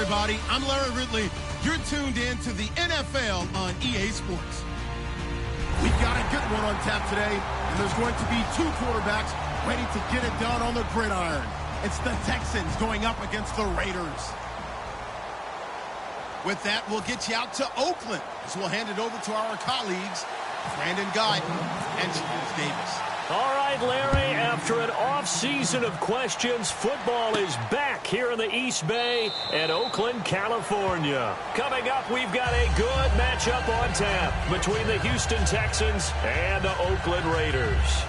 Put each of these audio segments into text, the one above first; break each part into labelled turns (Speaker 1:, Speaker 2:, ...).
Speaker 1: everybody. I'm Larry Ridley. You're tuned in to the NFL on EA Sports. We've got a good one on tap today, and there's going to be two quarterbacks ready to get it done on the gridiron. It's the Texans going up against the Raiders. With that, we'll get you out to Oakland, as we'll hand it over to our colleagues, Brandon Guy and James Davis.
Speaker 2: All right, Larry, after an off-season of questions, football is back here in the East Bay at Oakland, California. Coming up, we've got a good matchup on tap between the Houston Texans and the Oakland Raiders.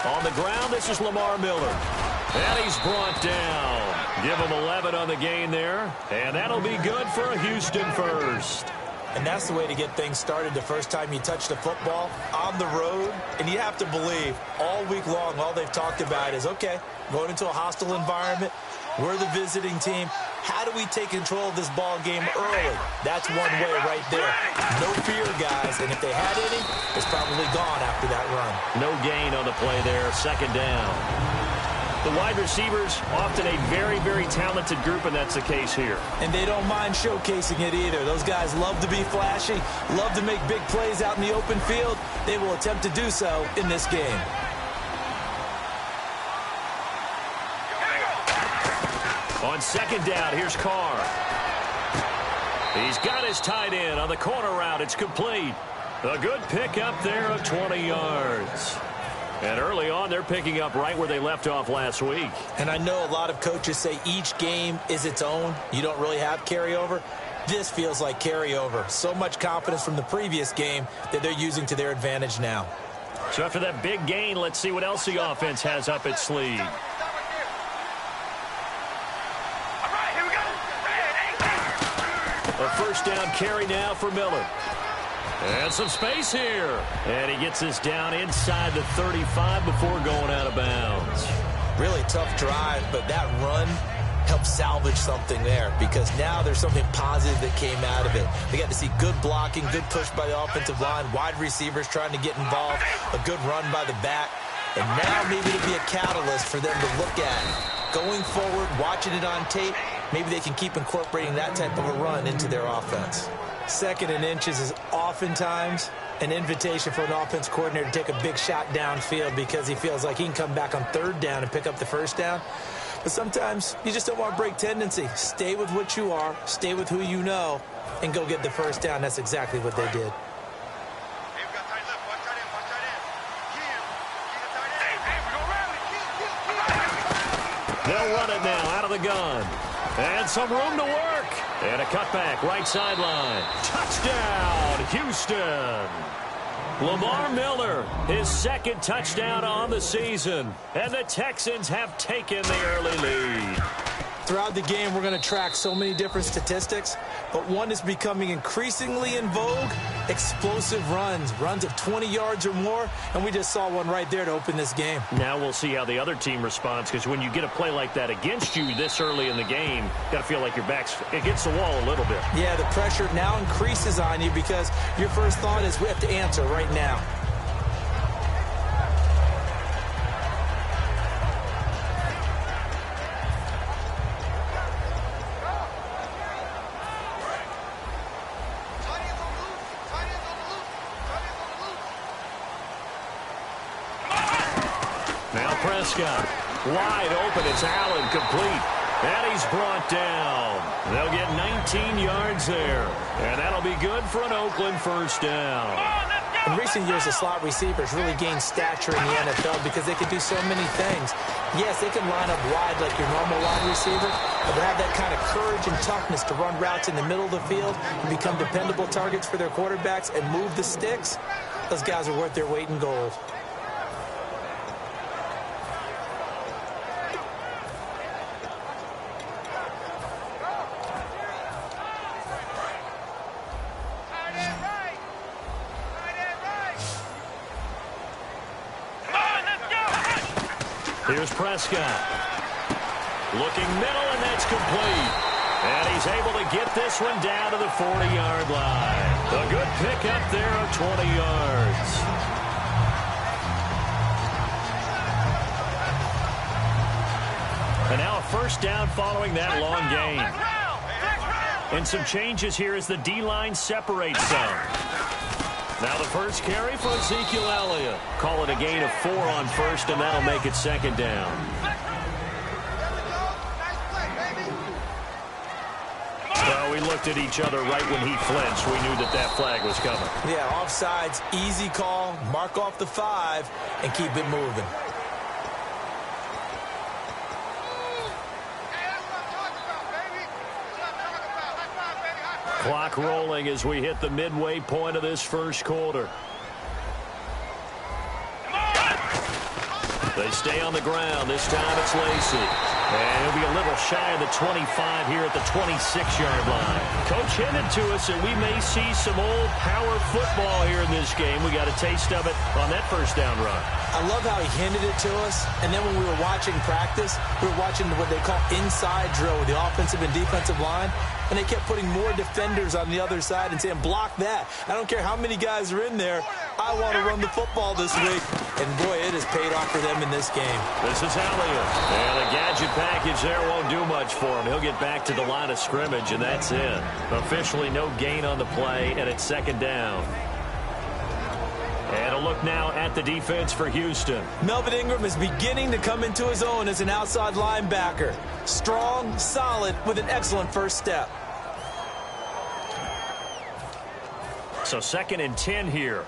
Speaker 2: On the ground, this is Lamar Miller. And he's brought down. Give him 11 on the gain there. And that'll be good for a Houston first.
Speaker 3: And that's the way to get things started the first time you touch the football on the road. And you have to believe all week long, all they've talked about is, okay, going into a hostile environment. We're the visiting team. How do we take control of this ball game early? That's one way right there. No fear, guys. And if they had any, it's probably gone after that run.
Speaker 2: No gain on the play there. Second down. The wide receivers, often a very, very talented group, and that's the case here.
Speaker 3: And they don't mind showcasing it either. Those guys love to be flashy, love to make big plays out in the open field. They will attempt to do so in this game.
Speaker 2: On second down, here's Carr. He's got his tight end on the corner route. It's complete. A good pickup there of 20 yards. And early on, they're picking up right where they left off last week.
Speaker 3: And I know a lot of coaches say each game is its own. You don't really have carryover. This feels like carryover. So much confidence from the previous game that they're using to their advantage now.
Speaker 2: So after that big gain, let's see what else the offense has up its sleeve. A first down carry now for Miller. And some space here. And he gets this down inside the 35 before going out of bounds.
Speaker 3: Really tough drive, but that run helped salvage something there because now there's something positive that came out of it. They got to see good blocking, good push by the offensive line, wide receivers trying to get involved, a good run by the back. And now maybe it'll be a catalyst for them to look at. Going forward, watching it on tape, maybe they can keep incorporating that type of a run into their offense. Second and inches is oftentimes an invitation for an offense coordinator to take a big shot downfield because he feels like he can come back on third down and pick up the first down. But sometimes you just don't want to break tendency. Stay with what you are, stay with who you know, and go get the first down. That's exactly what they did.
Speaker 2: They'll run it now out of the gun. And some room to work. And a cutback, right sideline. Touchdown, Houston. Lamar Miller, his second touchdown on the season. And the Texans have taken the early lead.
Speaker 3: Throughout the game, we're going to track so many different statistics, but one is becoming increasingly in vogue, explosive runs of 20 yards or more, and we just saw one right there to open this game.
Speaker 2: Now we'll see how the other team responds, because when you get a play like that against you this early in the game, got to feel like your back's against the wall a little bit.
Speaker 3: Yeah, the pressure now increases on you because your first thought is we have to answer right now.
Speaker 2: Prescott, wide open. It's Allen, complete. And he's brought down. They'll get 19 yards there. And that'll be good for an Oakland first down.
Speaker 3: In recent years, the slot receivers really gained stature in the NFL because they can do so many things. Yes, they can line up wide like your normal wide receiver, but they have that kind of courage and toughness to run routes in the middle of the field and become dependable targets for their quarterbacks and move the sticks. Those guys are worth their weight in gold.
Speaker 2: Here's Prescott. Looking middle, and that's complete. And he's able to get this one down to the 40-yard line. A good pickup there of 20 yards. And now a first down following that long gain. And some changes here as the D-line separates some. Now the first carry for Ezekiel Elliott. Call it a gain of 4 on first, and that'll make it second down. Well, we looked at each other right when he flinched. We knew that flag was coming.
Speaker 3: Yeah, offsides, easy call, mark off the 5, and keep it moving.
Speaker 2: Clock rolling as we hit the midway point of this first quarter. They stay on the ground. This time it's Lacy. And he'll be a little shy of the 25 here at the 26-yard line. Coach hinted to us that we may see some old power football here in this game. We got a taste of it on that first down run.
Speaker 3: I love how he hinted it to us. And then when we were watching practice, we were watching what they call inside drill with the offensive and defensive line. And they kept putting more defenders on the other side and saying, block that. I don't care how many guys are in there. I want to run the football this week. And, boy, it has paid off for them in this game.
Speaker 2: This is Elliott. And the gadget package there won't do much for him. He'll get back to the line of scrimmage, and that's it. Officially no gain on the play, and it's second down. And a look now at the defense for Houston.
Speaker 3: Melvin Ingram is beginning to come into his own as an outside linebacker. Strong, solid, with an excellent first step.
Speaker 2: So 2nd and 10 here.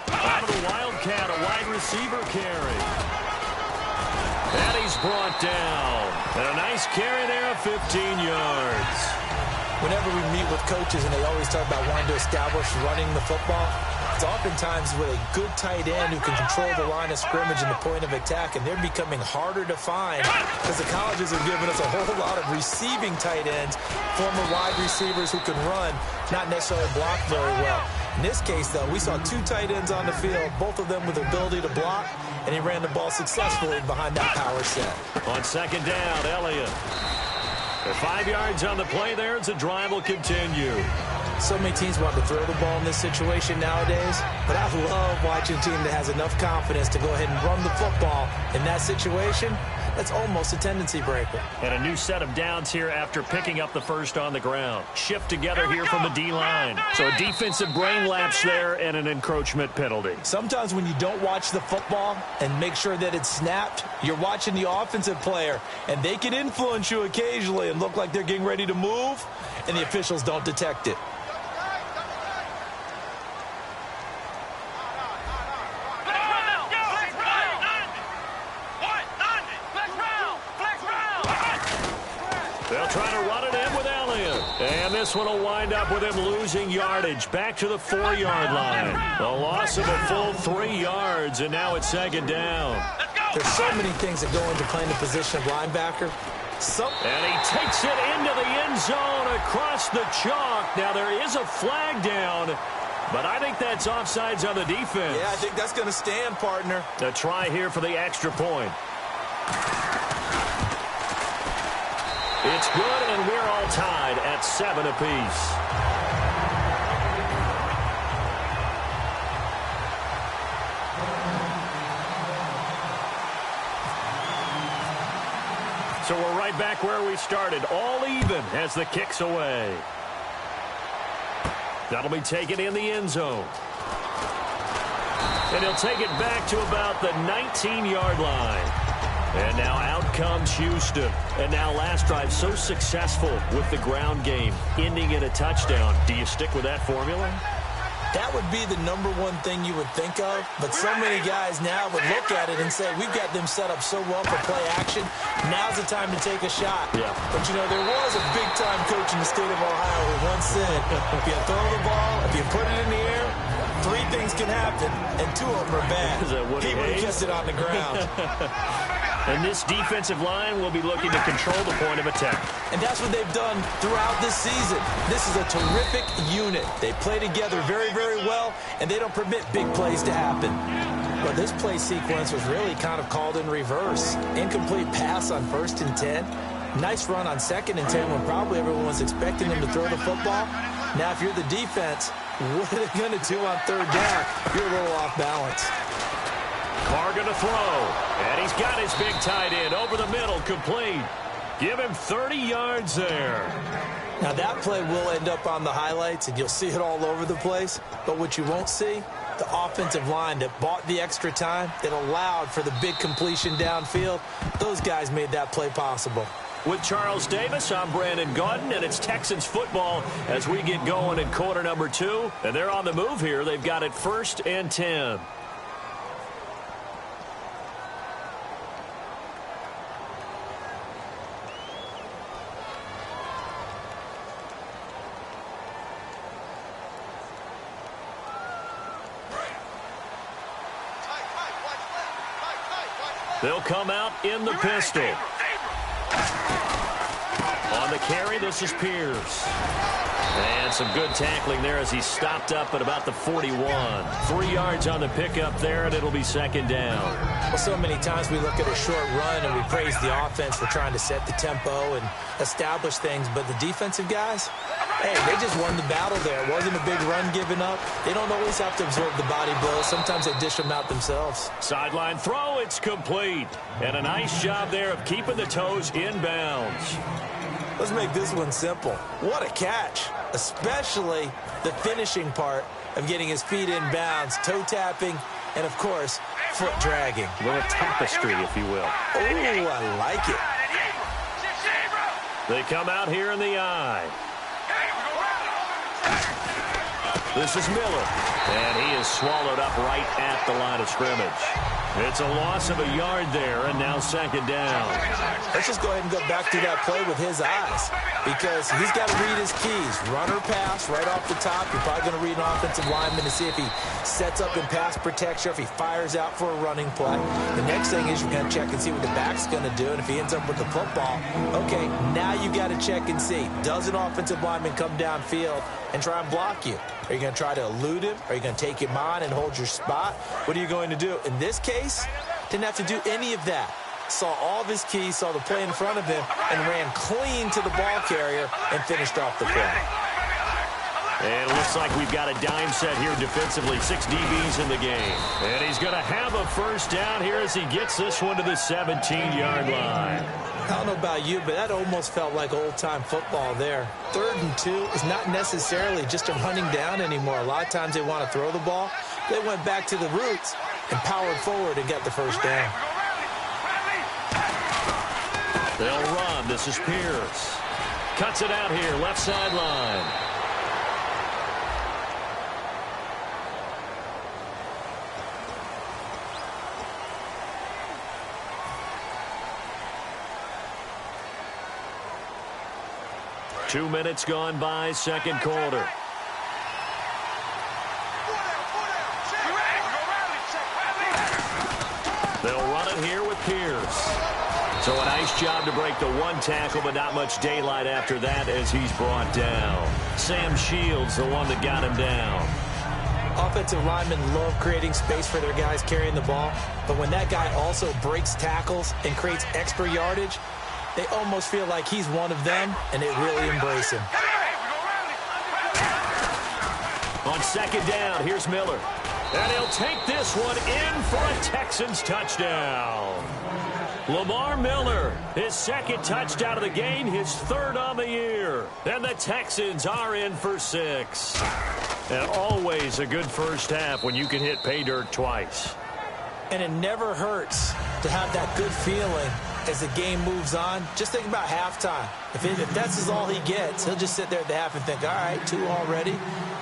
Speaker 2: Out of the Wildcat, a wide receiver carry. And he's brought down. And a nice carry there of 15 yards.
Speaker 3: Whenever we meet with coaches and they always talk about wanting to establish running the football, it's oftentimes with a good tight end who can control the line of scrimmage and the point of attack, and they're becoming harder to find because the colleges have given us a whole lot of receiving tight ends, former wide receivers who can run, not necessarily block very well. In this case, though, we saw 2 tight ends on the field, both of them with the ability to block, and he ran the ball successfully behind that power set.
Speaker 2: On second down, Elliott. 5 yards on the play there as the drive will continue.
Speaker 3: So many teams want to throw the ball in this situation nowadays, but I love watching a team that has enough confidence to go ahead and run the football in that situation. That's almost a tendency breaker.
Speaker 2: And a new set of downs here after picking up the first on the ground. Shift together here from the D-line. So a defensive brain lapse there and an encroachment penalty.
Speaker 3: Sometimes when you don't watch the football and make sure that it's snapped, you're watching the offensive player, and they can influence you occasionally and look like they're getting ready to move, and the officials don't detect it.
Speaker 2: They'll try to run it in with Elliott. And this one will wind up with him losing yardage back to the 4-yard line. A loss of a full 3 yards, and now it's second down.
Speaker 3: There's so many things that go into playing the position of linebacker.
Speaker 2: And he takes it into the end zone across the chalk. Now there is a flag down, but I think that's offsides on the defense.
Speaker 3: Yeah, I think that's going to stand, partner.
Speaker 2: A try here for the extra point. It's good, and we're all tied at 7 apiece. So we're right back where we started, all even as the kick's away. That'll be taken in the end zone. And he'll take it back to about the 19-yard line. And now out comes Houston. And now last drive so successful with the ground game, ending in a touchdown. Do you stick with that formula?
Speaker 3: That would be the number one thing you would think of, but so many guys now would look at it and say, we've got them set up so well for play action, now's the time to take a shot.
Speaker 2: Yeah.
Speaker 3: But, you know, there was a big-time coach in the state of Ohio who once said, if you throw the ball, if you put it in the air, 3 things can happen, and 2 of them are bad.
Speaker 2: Is that Woody
Speaker 3: He would have
Speaker 2: Hayes?
Speaker 3: kept it on the ground.
Speaker 2: And this defensive line will be looking to control the point of attack.
Speaker 3: And that's what they've done throughout this season. This is a terrific unit. They play together very, very well, and they don't permit big plays to happen. Well, this play sequence was really kind of called in reverse. Incomplete pass on 1st and 10. Nice run on 2nd and 10 when probably everyone was expecting them to throw the football. Now, if you're the defense, what are they going to do on 3rd down? You're a little off balance.
Speaker 2: Carr going to throw, and he's got his big tight end over the middle, complete. Give him 30 yards there.
Speaker 3: Now, that play will end up on the highlights, and you'll see it all over the place. But what you won't see, the offensive line that bought the extra time, that allowed for the big completion downfield, those guys made that play possible.
Speaker 2: With Charles Davis, I'm Brandon Gaudin, and it's Texans football as we get going in quarter number 2. And they're on the move here. They've got it 1st and 10. They'll come out in the pistol. On the carry, this is Pierce. And some good tackling there as he stopped up at about the 41. 3 yards on the pickup there, and it'll be 2nd down.
Speaker 3: Well, so many times we look at a short run and we praise the offense for trying to set the tempo and establish things, but the defensive guys, hey, they just won the battle there. It wasn't a big run given up. They don't always have to absorb the body blows. Sometimes they dish them out themselves.
Speaker 2: Sideline throw, it's complete. And a nice job there of keeping the toes inbounds.
Speaker 3: Let's make this one simple. What a catch, especially the finishing part of getting his feet in bounds, toe tapping, and, of course, foot dragging.
Speaker 2: A little tapestry, if you will.
Speaker 3: Oh, I like it.
Speaker 2: They come out here in the eye. This is Miller, and he is swallowed up right at the line of scrimmage. It's a loss of a yard there, and now 2nd down.
Speaker 3: Let's just go ahead and go back to that play with his eyes, because he's got to read his keys. Run or pass right off the top. You're probably going to read an offensive lineman to see if he sets up in pass protection, if he fires out for a running play. The next thing is you're going to check and see what the back's going to do, and if he ends up with the football, okay, now you got to check and see. Does an offensive lineman come downfield and try and block you? Are you going to try to elude him? Are you going to take him on and hold your spot? What are you going to do? In this case, didn't have to do any of that. Saw all of his keys, saw the play in front of him, and ran clean to the ball carrier and finished off the play.
Speaker 2: And it looks like we've got a dime set here defensively. 6 DBs in the game. And he's going to have a 1st down here as he gets this one to the 17-yard line.
Speaker 3: I don't know about you, but that almost felt like old-time football there. 3rd and 2 is not necessarily just a running down anymore. A lot of times they want to throw the ball. They went back to the roots and powered forward and got the 1st down.
Speaker 2: They'll run. This is Pierce. Cuts it out here, left sideline. Two minutes gone by, 2nd quarter. They'll run it here with Pierce. So a nice job to break the 1 tackle, but not much daylight after that as he's brought down. Sam Shields, the one that got him down.
Speaker 3: Offensive linemen love creating space for their guys carrying the ball, but when that guy also breaks tackles and creates extra yardage, they almost feel like he's one of them, and they really embrace him.
Speaker 2: On 2nd down, here's Miller. And he'll take this one in for a Texans touchdown. Lamar Miller, his 2nd touchdown of the game, his 3rd on the year. And the Texans are in for 6. And always a good 1st half when you can hit pay dirt twice.
Speaker 3: And it never hurts to have that good feeling as the game moves on. Just think about halftime. If that's all he gets, he'll just sit there at the half and think, all right, 2 already.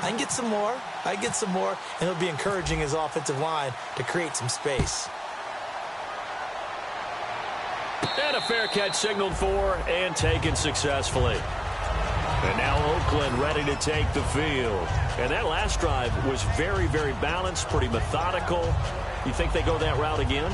Speaker 3: I can get some more. I get some more. And he'll be encouraging his offensive line to create some space.
Speaker 2: And a fair catch signaled for and taken successfully. And now Oakland ready to take the field. And that last drive was very, very balanced, pretty methodical. You think they go that route again?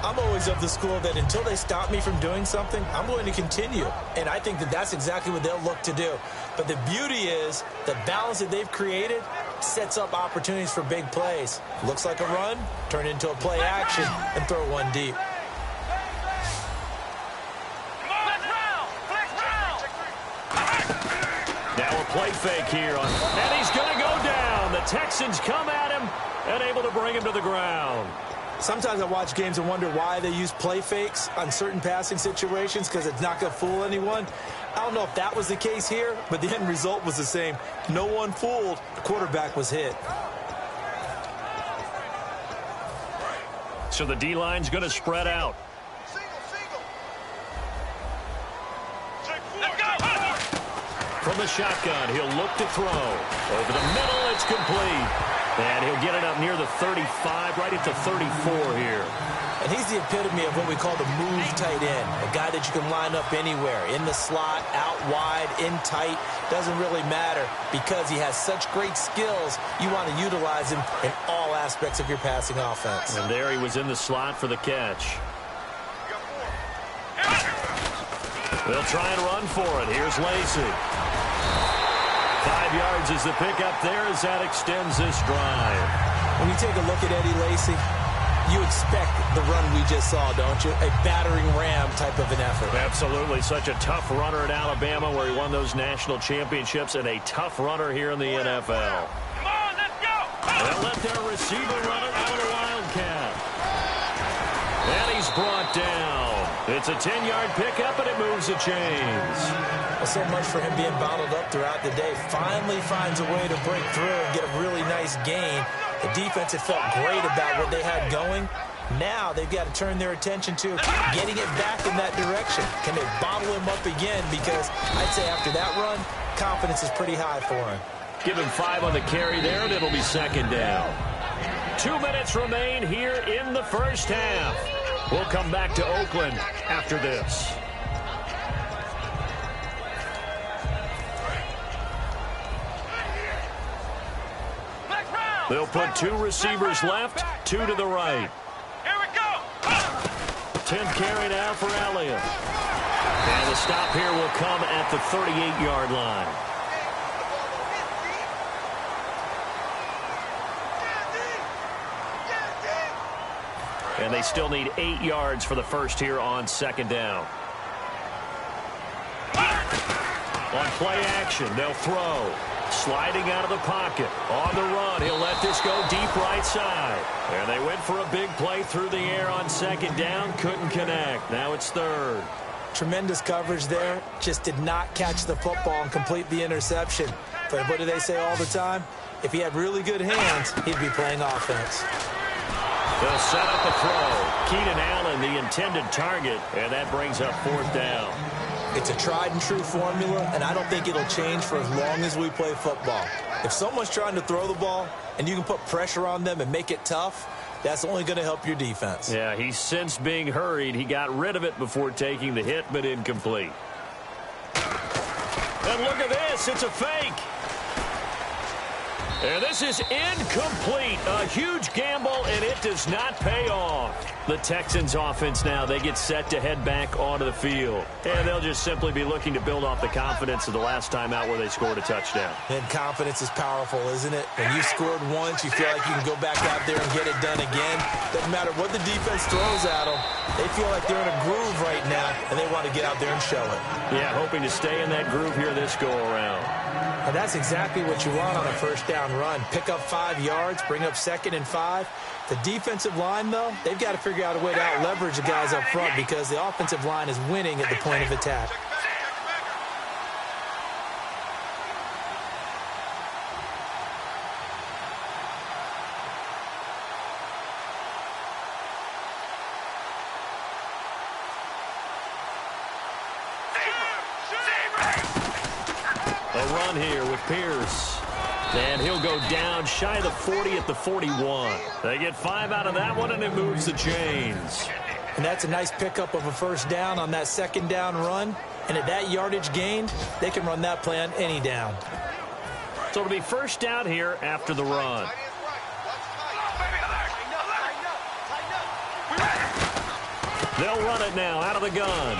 Speaker 3: I'm always of the school that until they stop me from doing something, I'm going to continue. And I think that that's exactly what they'll look to do. But the beauty is the balance that they've created sets up opportunities for big plays. Looks like a run, turn into a play action, and throw one deep.
Speaker 2: Now a play fake here, and he's going to go down. The Texans come at him and able to bring him to the ground.
Speaker 3: Sometimes I watch games and wonder why they use play fakes on certain passing situations because it's not going to fool anyone. I don't know if that was the case here, but the end result was the same. No one fooled. The quarterback was hit.
Speaker 2: So the D-line's going to spread out. From the shotgun, he'll look to throw. Over the middle, it's complete. And he'll get it up near the 35, right at the 34 here.
Speaker 3: And he's the epitome of what we call the move tight end. A guy that you can line up anywhere. In the slot, out wide, in tight. Doesn't really matter because he has such great skills. You want to utilize him in all aspects of your passing offense.
Speaker 2: And there he was in the slot for the catch. They'll try and run for it. Here's Lacy. 5 yards is the pickup there as that extends this drive.
Speaker 3: When you take a look at Eddie Lacy, you expect the run we just saw, don't you? A battering ram type of an effort.
Speaker 2: Absolutely. Such a tough runner at Alabama where he won those national championships, and a tough runner here in the NFL.
Speaker 4: Come on, let's go!
Speaker 2: They'll let their receiver run it out of the Wildcat. And he's brought down. It's a 10-yard pickup, and it moves the chains.
Speaker 3: Well, so much for him being bottled up throughout the day. Finally finds a way to break through and get a really nice gain. The defense had felt great about what they had going. Now they've got to turn their attention to getting it back in that direction. Can they bottle him up again? Because I'd say after that run, confidence is pretty high for him.
Speaker 2: Give him 5 on the carry there, and it'll be second down. 2 minutes remain here in the first half. We'll come back to Oakland after this. They'll put 2 receivers left, 2 to the right.
Speaker 4: Here we go!
Speaker 2: 10th carry now for Elliott. And the stop here will come at the 38-yard line. And they still need 8 yards for the first here on second down. On play action, they'll throw. Sliding out of the pocket. On the run, he'll let this go deep right side. And they went for a big play through the air on second down. Couldn't connect. Now it's third.
Speaker 3: Tremendous coverage there. Just did not catch the football and complete the interception. But what do they say all the time? If he had really good hands, he'd be playing offense.
Speaker 2: They'll set up a throw. Keenan Allen, the intended target, and that brings up fourth down.
Speaker 3: It's a tried-and-true formula, and I don't think it'll change for as long as we play football. If someone's trying to throw the ball and you can put pressure on them and make it tough, that's only going to help your defense.
Speaker 2: Yeah, he's since being hurried. He got rid of it before taking the hit, but incomplete. And look at this. It's a fake. And this is incomplete. A huge gamble, and it does not pay off. The Texans offense now, they get set to head back onto the field. And they'll just simply be looking to build off the confidence of the last time out where they scored a touchdown.
Speaker 3: And confidence is powerful, isn't it? When you scored once, you feel like you can go back out there and get it done again. Doesn't matter what the defense throws at them. They feel like they're in a groove right now, and they want to get out there and show it.
Speaker 2: Yeah, hoping to stay in that groove here this go-around.
Speaker 3: And that's exactly what you want on a first down run. Pick up 5 yards, bring up 2nd and 5. The defensive line, though, they've got to figure out a way to out-leverage the guys up front because the offensive line is winning at the point of attack.
Speaker 2: A run here with Pierce. And he'll go down shy of the 40 at the 41. They get 5 out of that one, and it moves the chains.
Speaker 3: And that's a nice pickup of a first down on that second down run. And at that yardage gained, they can run that play on any down.
Speaker 2: So it'll be first down here after the run. They'll run it now out of the gun.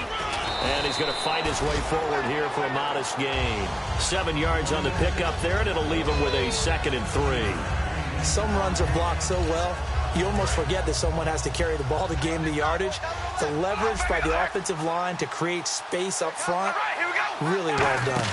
Speaker 2: And he's going to fight his way forward here for a modest gain. 7 yards on the pickup there, and it'll leave him with a 2nd and 3.
Speaker 3: Some runs are blocked so well, you almost forget that someone has to carry the ball to gain the yardage. The leverage by the offensive line to create space up front, really well done.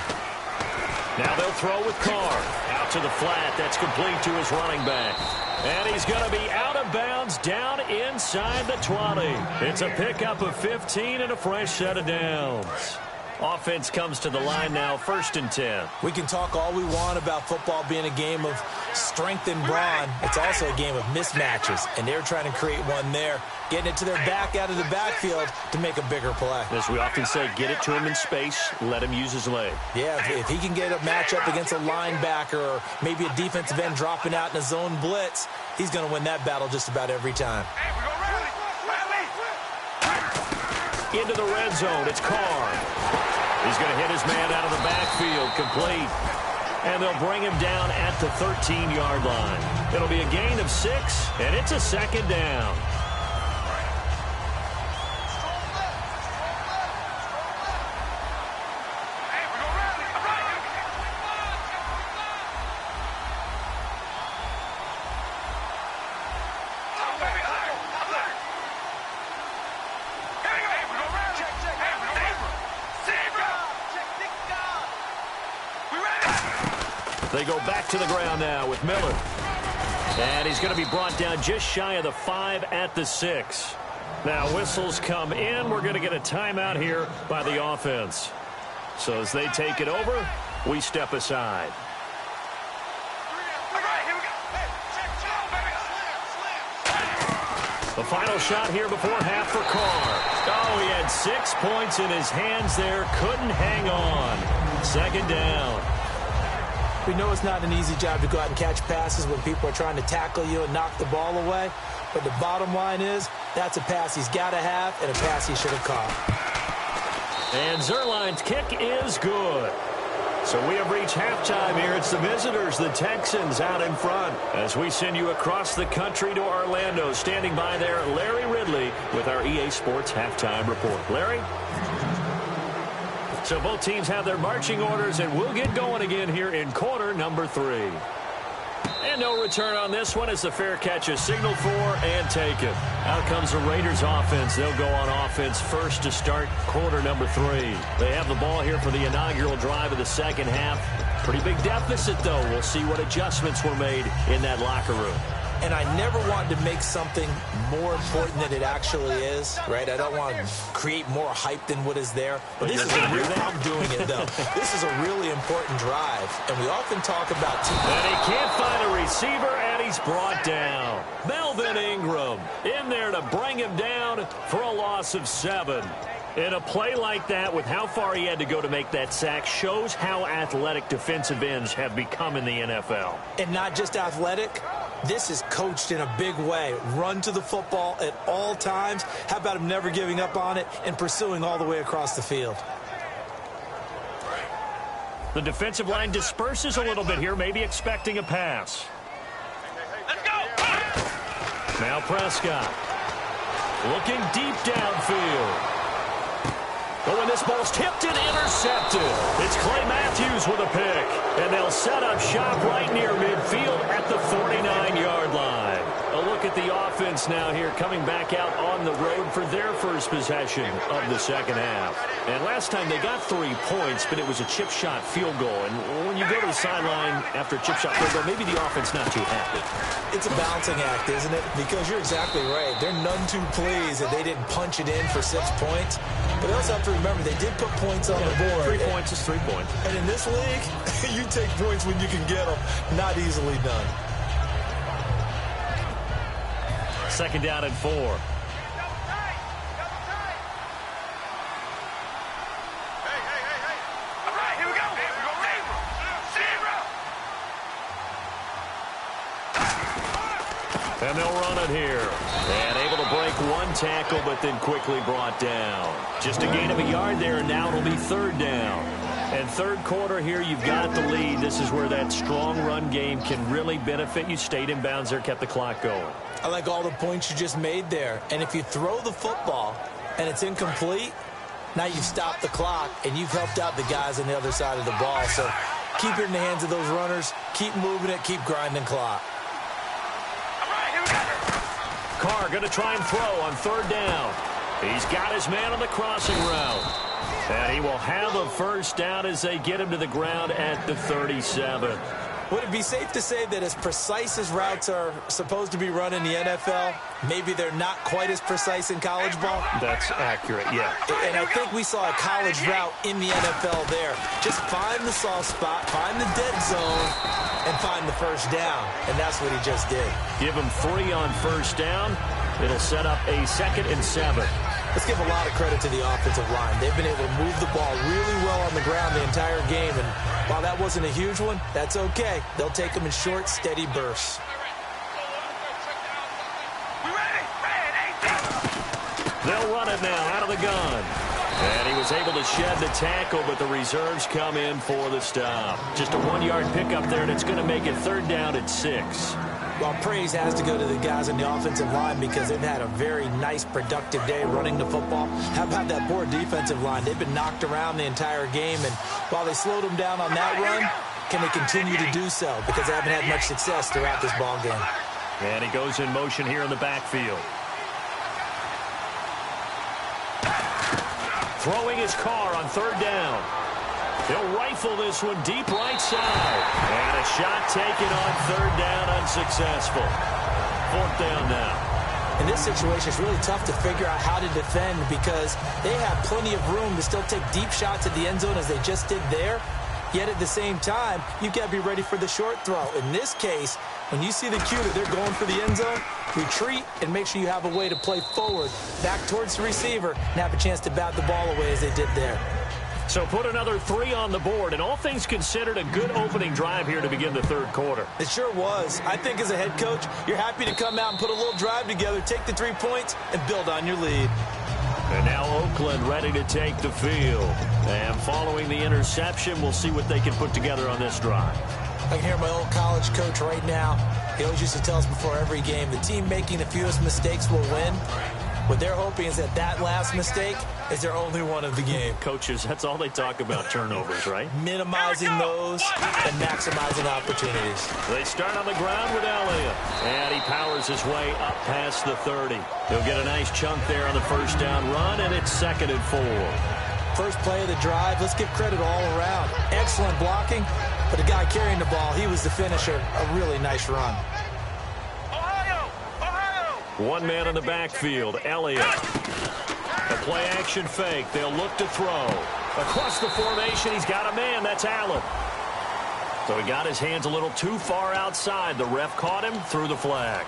Speaker 2: Now they'll throw with Carr. Out to the flat. That's complete to his running back. And he's going to be out of bounds down inside the 20. It's a pickup of 15 and a fresh set of downs. Offense comes to the line now, 1st and 10.
Speaker 3: We can talk all we want about football being a game of strength and brawn. It's also a game of mismatches, and they're trying to create one there, getting it to their back out of the backfield to make a bigger play.
Speaker 2: As we often say, get it to him in space, let him use his leg.
Speaker 3: Yeah, if he can get a matchup against a linebacker or maybe a defensive end dropping out in a zone blitz, he's going to win that battle just about every time.
Speaker 2: Into the red zone, it's Carr. He's going to hit his man out of the backfield, complete. And they'll bring him down at the 13-yard line. It'll be a gain of 6, and it's a 2nd down. They go back to the ground now with Miller. And he's going to be brought down just shy of the 5 at the 6. Now whistles come in. We're going to get a timeout here by the offense. So as they take it over, we step aside. The final shot here before half for Carr. Oh, he had 6 points in his hands there. Couldn't hang on. 2nd down.
Speaker 3: We know it's not an easy job to go out and catch passes when people are trying to tackle you and knock the ball away. But the bottom line is, that's a pass he's got to have and a pass he should have caught.
Speaker 2: And Zerline's kick is good. So we have reached halftime here. It's the visitors, the Texans, out in front. As we send you across the country to Orlando, standing by there, Larry Ridley with our EA Sports Halftime Report. Larry? So both teams have their marching orders, and we'll get going again here in quarter number 3. And no return on this one as the fair catch is signaled for and taken. Out comes the Raiders offense. They'll go on offense first to start quarter number 3. They have the ball here for the inaugural drive of the 2nd half. Pretty big deficit, though. We'll see what adjustments were made in that locker room.
Speaker 3: And I never want to make something more important than it actually is, right? I don't want to create more hype than what is there. But this is a real, I'm doing it, though. This is a really important drive. And we often talk about teams.
Speaker 2: And he can't find a receiver, and he's brought down. Melvin Ingram in there to bring him down for a loss of 7. In a play like that, with how far he had to go to make that sack, shows how athletic defensive ends have become in the NFL.
Speaker 3: And not just athletic. This is coached in a big way. Run to the football at all times. How about him never giving up on it and pursuing all the way across the field?
Speaker 2: The defensive line disperses a little bit here, maybe expecting a pass.
Speaker 4: Let's go!
Speaker 2: Now Prescott looking deep downfield. But when this ball's tipped and intercepted, it's Clay Matthews with a pick. And they'll set up shop right near midfield at the 49-yard line. A look at the offense now here coming back out on the road for their first possession of the 2nd half. And last time they got 3 points, but it was a chip shot field goal. And when you go to the sideline after a chip shot field goal, maybe the offense not too happy.
Speaker 3: It's a balancing act, isn't it? Because you're exactly right. They're none too pleased that they didn't punch it in for 6 points. But they also have to remember they did put points on the board.
Speaker 2: 3 points is 3 points.
Speaker 3: And in this league, you take points when you can get them. Not easily done.
Speaker 2: 2nd down and 4.
Speaker 4: Hey, hey, hey. All right, here we go. Zebra.
Speaker 2: And they'll run it here. And able to break 1 tackle, but then quickly brought down. Just a gain of a yard there, and now it'll be 3rd down. And third quarter here, you've got the lead. This is where that strong run game can really benefit you. Stayed in bounds there, kept the clock going.
Speaker 3: I like all the points you just made there. And if you throw the football and it's incomplete, now you've stopped the clock and you've helped out the guys on the other side of the ball. So keep it in the hands of those runners. Keep moving it. Keep grinding clock.
Speaker 2: Carr going to try and throw on third down. He's got his man on the crossing route. And he will have a first down as they get him to the ground at the 37.
Speaker 3: Would it be safe to say that as precise as routes are supposed to be run in the NFL, maybe they're not quite as precise in college ball?
Speaker 2: That's accurate, yeah.
Speaker 3: And I think we saw a college route in the NFL there. Just find the soft spot, find the dead zone, and find the first down. And that's what he just did.
Speaker 2: Give him 3 on first down. It'll set up a 2nd and 7.
Speaker 3: Let's give a lot of credit to the offensive line. They've been able to move the ball really well on the ground the entire game. And while that wasn't a huge one, that's okay. They'll take them in short, steady bursts.
Speaker 2: They'll run it now out of the gun. And he was able to shed the tackle, but the reserves come in for the stop. Just a 1-yard pickup there, and it's going to make it 3rd down at 6.
Speaker 3: Well, praise has to go to the guys on the offensive line because they've had a very nice, productive day running the football. How about that poor defensive line? They've been knocked around the entire game, and while they slowed them down on that run, can they continue to do so? Because they haven't had much success throughout this ball game.
Speaker 2: And he goes in motion here in the backfield. Throwing his Carr on 3rd down. He'll rifle this one deep right side. And a shot taken on 3rd down, unsuccessful. 4th down now.
Speaker 3: In this situation, it's really tough to figure out how to defend because they have plenty of room to still take deep shots at the end zone as they just did there. Yet at the same time, you've got to be ready for the short throw. In this case, when you see the cue that they're going for the end zone, retreat and make sure you have a way to play forward, back towards the receiver, and have a chance to bat the ball away as they did there.
Speaker 2: So put another 3 on the board, and all things considered, a good opening drive here to begin the 3rd quarter.
Speaker 3: It sure was. I think as a head coach, you're happy to come out and put a little drive together, take the 3 points, and build on your lead.
Speaker 2: And now Oakland ready to take the field. And following the interception, we'll see what they can put together on this drive.
Speaker 3: I can hear my old college coach right now. He always used to tell us before every game, the team making the fewest mistakes will win. What they're hoping is that last mistake is their only one of the game.
Speaker 2: Coaches, that's all they talk about, turnovers, right?
Speaker 3: Minimizing those and maximizing opportunities.
Speaker 2: They start on the ground with Elliott. And he powers his way up past the 30. He'll get a nice chunk there on the 1st down run, and it's 2nd and 4.
Speaker 3: First play of the drive, let's give credit all around. Excellent blocking, but the guy carrying the ball, he was the finisher. A really nice run.
Speaker 2: One man in the backfield, Elliott. A play-action fake. They'll look to throw. Across the formation, he's got a man. That's Allen. So he got his hands a little too far outside. The ref caught him, threw the flag.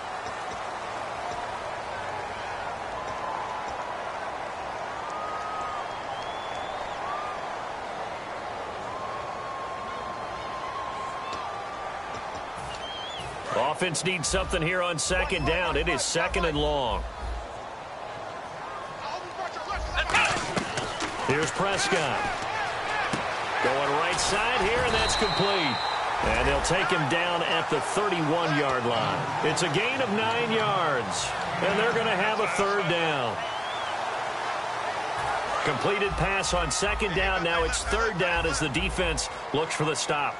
Speaker 2: Offense needs something here on 2nd down. It is 2nd and long. Here's Prescott. Going right side here, and that's complete. And they'll take him down at the 31-yard line. It's a gain of 9 yards, and they're going to have a 3rd down. Completed pass on 2nd down. Now it's 3rd down as the defense looks for the stop.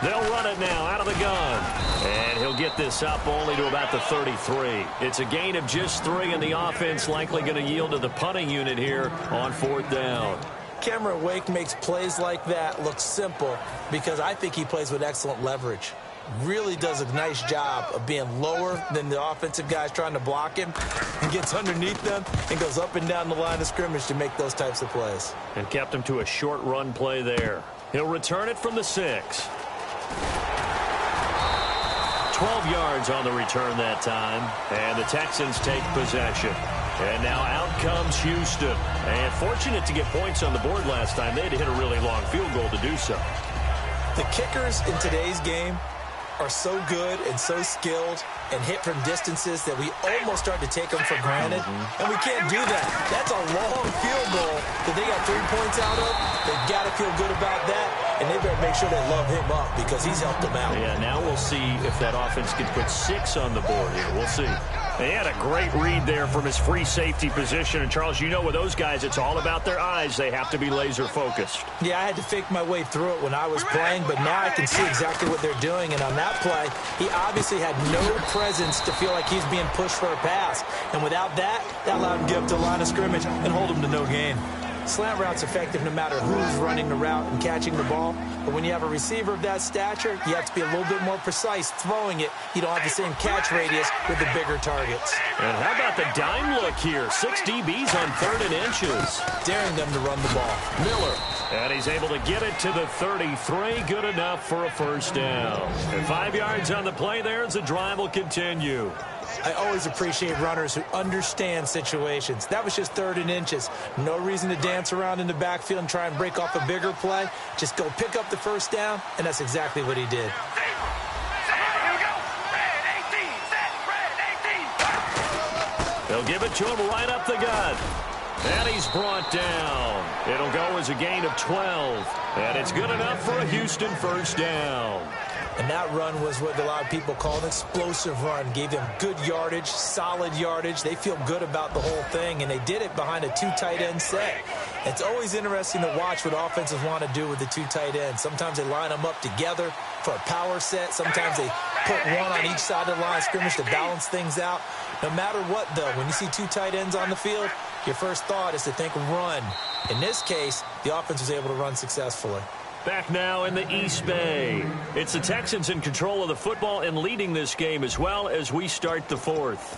Speaker 2: They'll run it now out of the gun. And he'll get this up only to about the 33. It's a gain of just 3, and the offense likely going to yield to the punting unit here on 4th down.
Speaker 3: Cameron Wake makes plays like that look simple because I think he plays with excellent leverage. Really does a nice job of being lower than the offensive guys trying to block him and gets underneath them and goes up and down the line of scrimmage to make those types of plays.
Speaker 2: And kept him to a short run play there. He'll return it from the 6. 12 yards on the return that time, and the Texans take possession. And now out comes Houston. And fortunate to get points on the board last time. They had to hit a really long field goal to do so.
Speaker 3: The kickers in today's game are so good and so skilled and hit from distances that we almost start to take them for granted, and we can't do that. That's a long field goal that they got 3 points out of. They've got to feel good about that, and they better make sure they love him up because he's helped them out.
Speaker 2: Yeah, now we'll see if that offense can put 6 on the board here. We'll see. They had a great read there from his free safety position. And, Charles, you know with those guys, it's all about their eyes. They have to be laser-focused.
Speaker 3: Yeah, I had to fake my way through it when I was playing, but now I can see exactly what they're doing. And on that play, he obviously had no presence to feel like he's being pushed for a pass. And without that, that allowed him to get up to the line of scrimmage and hold him to no gain. Slant route's effective no matter who's running the route and catching the ball. But when you have a receiver of that stature, you have to be a little bit more precise throwing it. You don't have the same catch radius with the bigger targets.
Speaker 2: And how about the dime look here? 6 DBs on 3rd and inches.
Speaker 3: Daring them to run the ball.
Speaker 2: Miller. And he's able to get it to the 33. Good enough for a first down. And 5 yards on the play there as the drive will continue.
Speaker 3: I always appreciate runners who understand situations. That was just 3rd and inches. No reason to dance around in the backfield and try and break off a bigger play. Just go pick up the first down, and that's exactly what he did.
Speaker 2: They'll give it to him right up the gut. And he's brought down. It'll go as a gain of 12. And it's good enough for a Houston first down.
Speaker 3: And that run was what a lot of people call an explosive run. Gave them good yardage, solid yardage. They feel good about the whole thing, and they did it behind a 2 tight end set. It's always interesting to watch what offenses want to do with the 2 tight ends. Sometimes they line them up together for a power set. Sometimes they put one on each side of the line of scrimmage to balance things out. No matter what, though, when you see 2 tight ends on the field, your first thought is to think run. In this case, the offense was able to run successfully.
Speaker 2: Back now in the East Bay. It's the Texans in control of the football and leading this game as well as we start the 4th.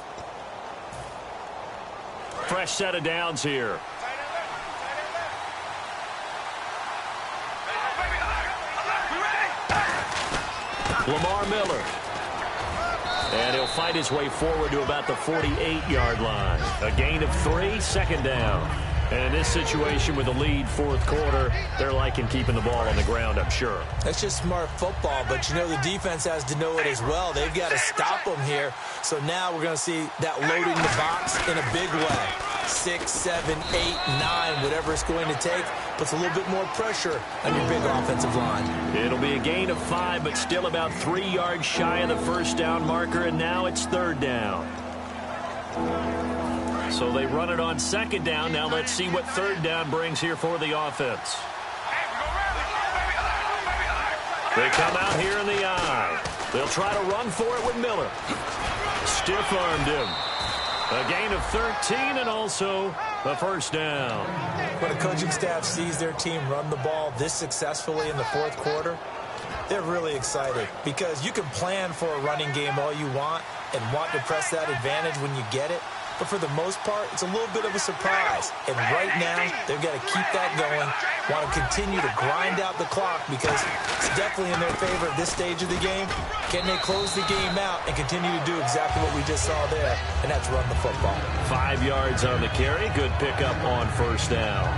Speaker 2: Fresh set of downs here. Lamar Miller. And he'll fight his way forward to about the 48-yard line. A gain of 3, 2nd down. And in this situation with the lead 4th quarter, they're liking keeping the ball on the ground, I'm sure.
Speaker 3: That's just smart football, but you know the defense has to know it as well. They've got to stop them here. So now we're going to see that loading the box in a big way. 6, 7, 8, 9, whatever it's going to take, puts a little bit more pressure on your big offensive line.
Speaker 2: It'll be a gain of 5, but still about 3 yards shy of the first down marker, and now it's 3rd down. So they run it on 2nd down. Now let's see what 3rd down brings here for the offense. They come out here in the eye. They'll try to run for it with Miller. Stiff-armed him. A gain of 13 and also a first down.
Speaker 3: When a coaching staff sees their team run the ball this successfully in the 4th quarter, they're really excited because you can plan for a running game all you want and want to press that advantage when you get it. But for the most part, it's a little bit of a surprise. And right now, they've got to keep that going, want to continue to grind out the clock because it's definitely in their favor at this stage of the game. Can they close the game out and continue to do exactly what we just saw there, and that's run the football.
Speaker 2: 5 yards on the carry. Good pickup on first down.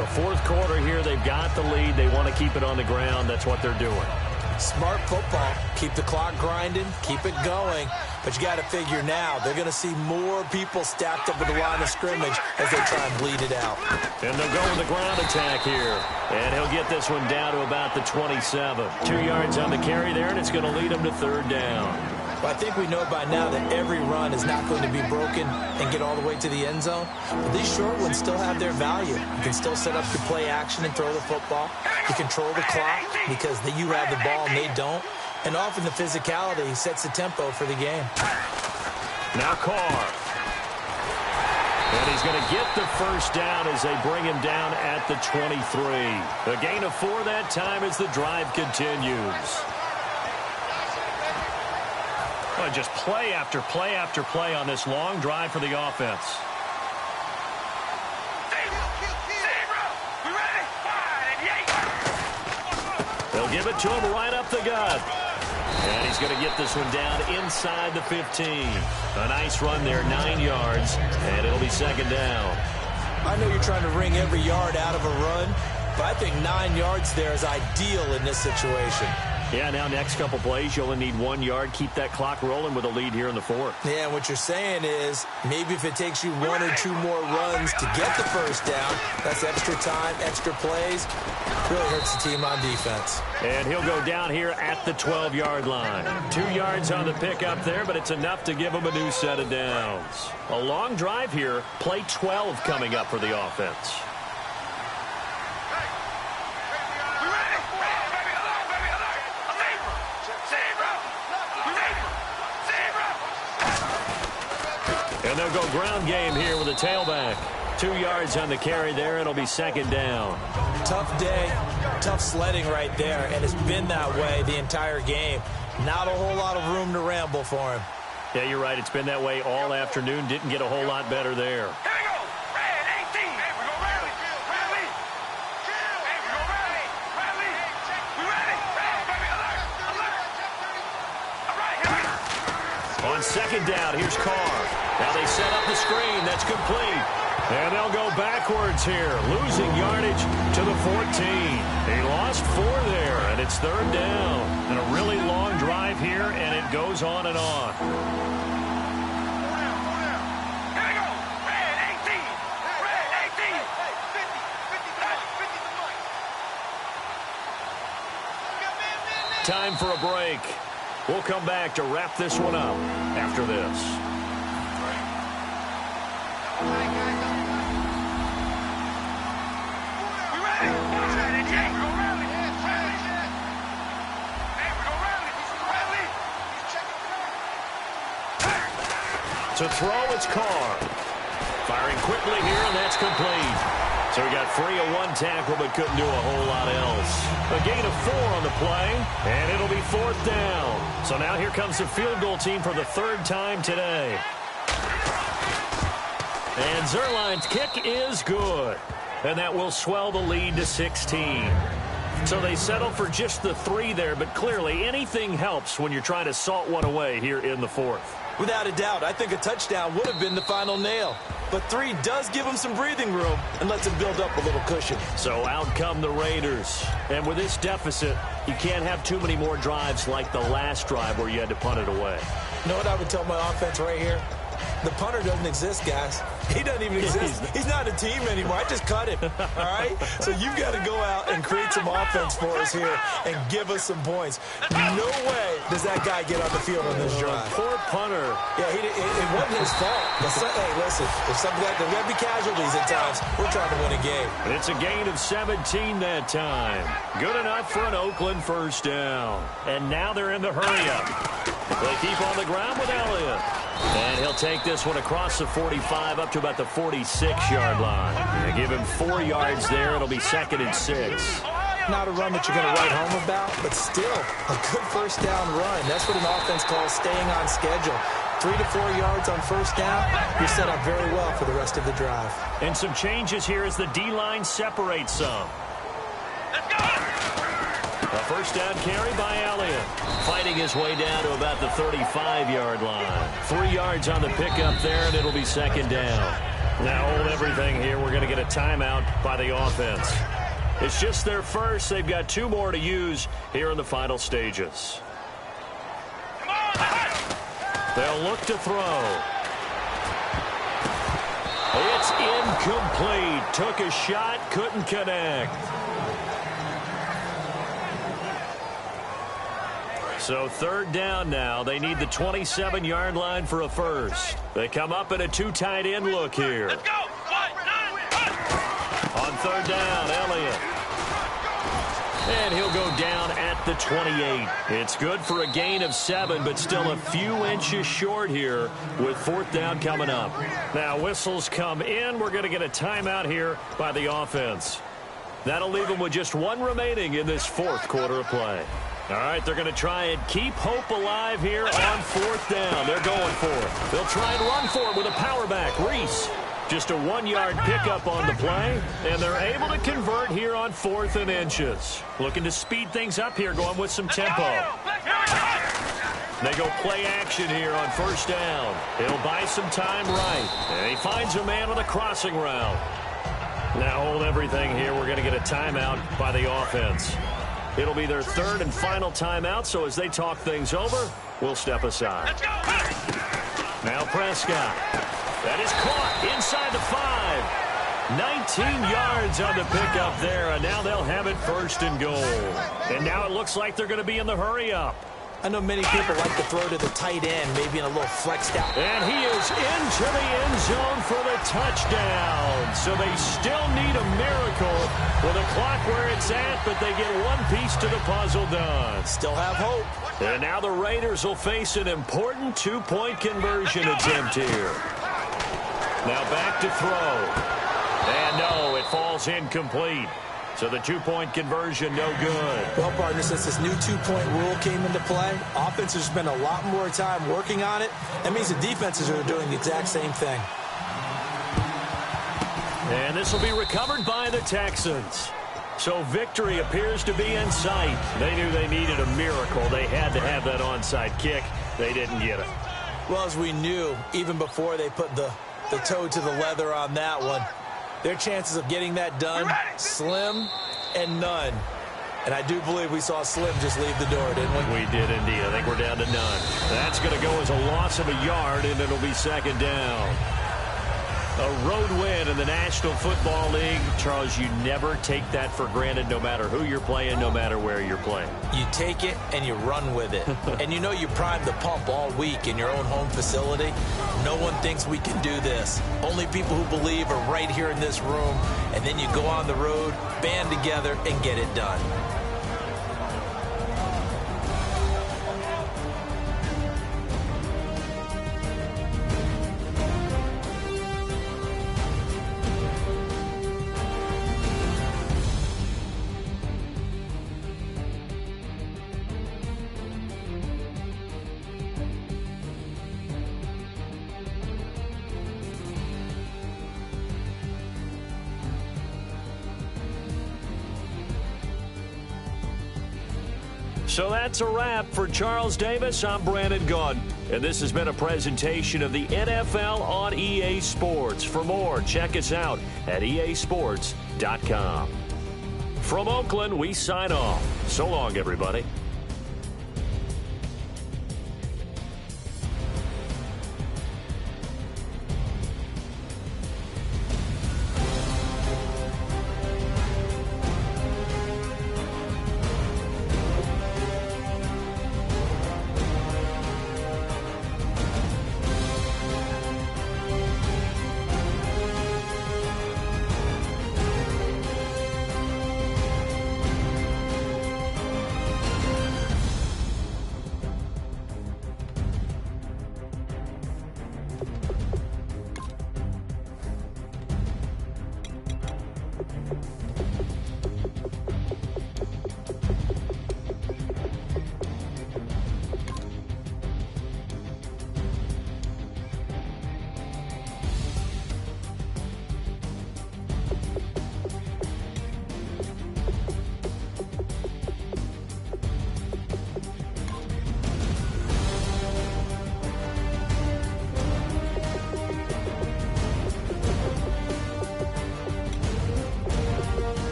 Speaker 2: The 4th quarter here, they've got the lead. They want to keep it on the ground. That's what they're doing.
Speaker 3: Smart football. Keep the clock grinding. Keep it going. But you got to figure now they're going to see more people stacked up at the line of scrimmage as they try and bleed it out.
Speaker 2: And they'll go with the ground attack here. And he'll get this one down to about the 27. 2 yards on the carry there, and it's going to lead him to 3rd down.
Speaker 3: Well, I think we know by now that every run is not going to be broken and get all the way to the end zone. But these short ones still have their value. You can still set up your play action and throw the football. You control the clock because you have the ball and they don't. And often the physicality sets the tempo for the game.
Speaker 2: Now Carr. And he's going to get the first down as they bring him down at the 23. A gain of 4 that time as the drive continues. Well, just play after play after play on this long drive for the offense. They'll give it to him right up the gut. And he's going to get this one down inside the 15. A nice run there, 9 yards, and it'll be 2nd down.
Speaker 3: I know you're trying to wring every yard out of a run, but I think 9 yards there is ideal in this situation.
Speaker 2: Yeah, now next couple plays, you only need 1 yard. Keep that clock rolling with a lead here in the fourth.
Speaker 3: Yeah, and what you're saying is maybe if it takes you 1 or 2 more runs to get the first down, that's extra time, extra plays. Really hurts the team on defense.
Speaker 2: And he'll go down here at the 12-yard line. 2 yards on the pickup there, but it's enough to give him a new set of downs. A long drive here. Play 12 coming up for the offense. And they'll go ground game here with a tailback. 2 yards on the carry there. It'll be second down.
Speaker 3: Tough day, tough sledding right there, and it's been that way the entire game. Not a whole lot of room to ramble for him.
Speaker 2: Yeah, you're right. It's been that way all afternoon. Didn't get a whole lot better there.
Speaker 4: Here we go. Red 18. Hey, we go rally. Rally. Hey, we go rally. Rally. We ready. Red, baby. Alert. Alert. All right, here we go.
Speaker 2: On second down, here's Carr. Now they set up the screen. That's complete. And they'll go backwards here, losing yardage to the 14. He lost 4 there, and it's third down. And a really long drive here, and it goes on and on.
Speaker 4: Here we go. Red 18. Red 18. 50.
Speaker 2: Time for a break. We'll come back to wrap this one up after this. To throw, it's Carr. Firing quickly here, and that's complete. So he got free of 1 tackle, but couldn't do a whole lot else. A gain of 4 on the play, and it'll be fourth down. So now here comes the field goal team for the 3rd time today. And Zerline's kick is good. And that will swell the lead to 16. So they settle for just the 3 there, but clearly anything helps when you're trying to salt one away here in the fourth.
Speaker 3: Without a doubt, I think a touchdown would have been the final nail. But 3 does give them some breathing room and lets them build up a little cushion.
Speaker 2: So out come the Raiders. And with this deficit, you can't have too many more drives like the last drive where you had to punt it away.
Speaker 3: You know what I would tell my offense right here? The punter doesn't exist, guys. He doesn't even exist. He's not a team anymore. I just cut him, all right? So you've got to go out and create some offense for us here and give us some points. No way does that guy get on the field on this drive.
Speaker 2: Poor punter.
Speaker 3: Yeah, it wasn't his fault. But hey, listen, if something like there's going to be casualties at times, we're trying to win a game.
Speaker 2: And it's a gain of 17 that time. Good enough for an Oakland first down. And now they're in the hurry-up. They keep on the ground with Elliott. And he'll take this one across the 45 up to about the 46-yard line. They give him 4 yards there. It'll be second and 6.
Speaker 3: Not a run that you're going to write home about, but still a good first down run. That's what an offense calls staying on schedule. 3 to 4 yards on first down, you're set up very well for the rest of the drive.
Speaker 2: And some changes here as the D-line separates some.
Speaker 4: Let's go.
Speaker 2: A first down carry by Elliott. Fighting his way down to about the 35-yard line. 3 yards on the pickup there, and it'll be second down. Now hold everything here. We're going to get a timeout by the offense. It's just their first. They've got 2 more to use here in the final stages.
Speaker 4: Come on.
Speaker 2: They'll look to throw. It's incomplete. Took a shot, couldn't connect. So third down now. They need the 27-yard line for a first. They come up in a 2 tight end look here.
Speaker 4: Let's go. 1, 9, 1.
Speaker 2: On third down, Elliott. And he'll go down at the 28. It's good for a gain of 7, but still a few inches short here with fourth down coming up. Now whistles come in. We're going to get a timeout here by the offense. That'll leave them with just 1 remaining in this fourth quarter of play. All right, they're going to try and keep hope alive here on fourth down. They're going for it. They'll try and run for it with a power back. Reese, just a 1-yard pickup on the play, and they're able to convert here on 4th and inches. Looking to speed things up here, going with some tempo. They go play action here on first down. He'll buy some time right, and he finds a man on the crossing route. Now hold everything here. We're going to get a timeout by the offense. It'll be their third and final timeout, so as they talk things over, we'll step aside.
Speaker 4: Let's go.
Speaker 2: Now Prescott. That is caught inside the 5. 19 yards on the pickup there, and now they'll have it first and goal. And now it looks like they're going to be in the hurry-up.
Speaker 3: I know many people like to throw to the tight end, maybe in a little flexed out.
Speaker 2: And he is into the end zone for the touchdown. So they still need a miracle with the clock where it's at, but they get one piece to the puzzle done.
Speaker 3: Still have hope.
Speaker 2: And now the Raiders will face an important two-point conversion attempt here. Now back to throw. And no, it falls incomplete. So the two-point conversion, no good.
Speaker 3: Well, partner, since this new two-point rule came into play, offenses spend a lot more time working on it. That means the defenses are doing the exact same thing.
Speaker 2: And this will be recovered by the Texans. So victory appears to be in sight. They knew they needed a miracle. They had to have that onside kick. They didn't get it.
Speaker 3: Well, as we knew, even before they put the toe to the leather on that one, their chances of getting that done, slim and none. And I do believe we saw Slim just leave the door, didn't we?
Speaker 2: We did indeed. I think we're down to none. That's going to go as a loss of a yard, and it'll be second down. A road win in the National Football League. Charles, you never take that for granted, no matter who you're playing, no matter where you're playing.
Speaker 3: You take it and you run with it. And you know you primed the pump all week in your own home facility. No one thinks we can do this. Only people who believe are right here in this room. And then you go on the road, band together, and get it done.
Speaker 2: So that's a wrap for Charles Davis. I'm Brandon Gunn, and this has been a presentation of the NFL on EA Sports. For more, check us out at easports.com. From Oakland, we sign off. So long, everybody.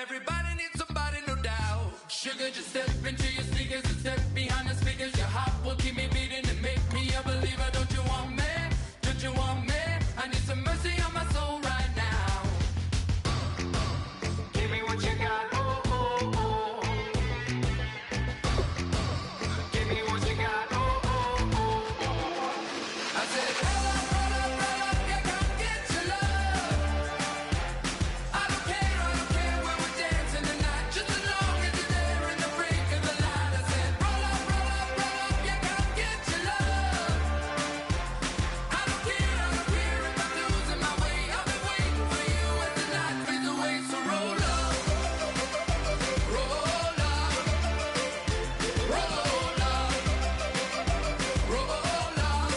Speaker 5: Everybody needs somebody, no doubt. Sugar, just step into your sneakers and step behind the speakers. Your heart will keep me beating and make me a believer. Don't you want me? Don't you want me? I need some mercy on my soul right now. Give me what you got, oh, oh, oh. Give me what you got, oh, oh, oh, oh. I said, roll up, yeah, come get your love. I don't care when we're dancing tonight, just as long as you're there in the break of the light. I said, roll up, yeah, come get your love. I don't care if I'm losing my way. I've been waiting for you as the night fades away. So roll up, roll up, roll up, roll up.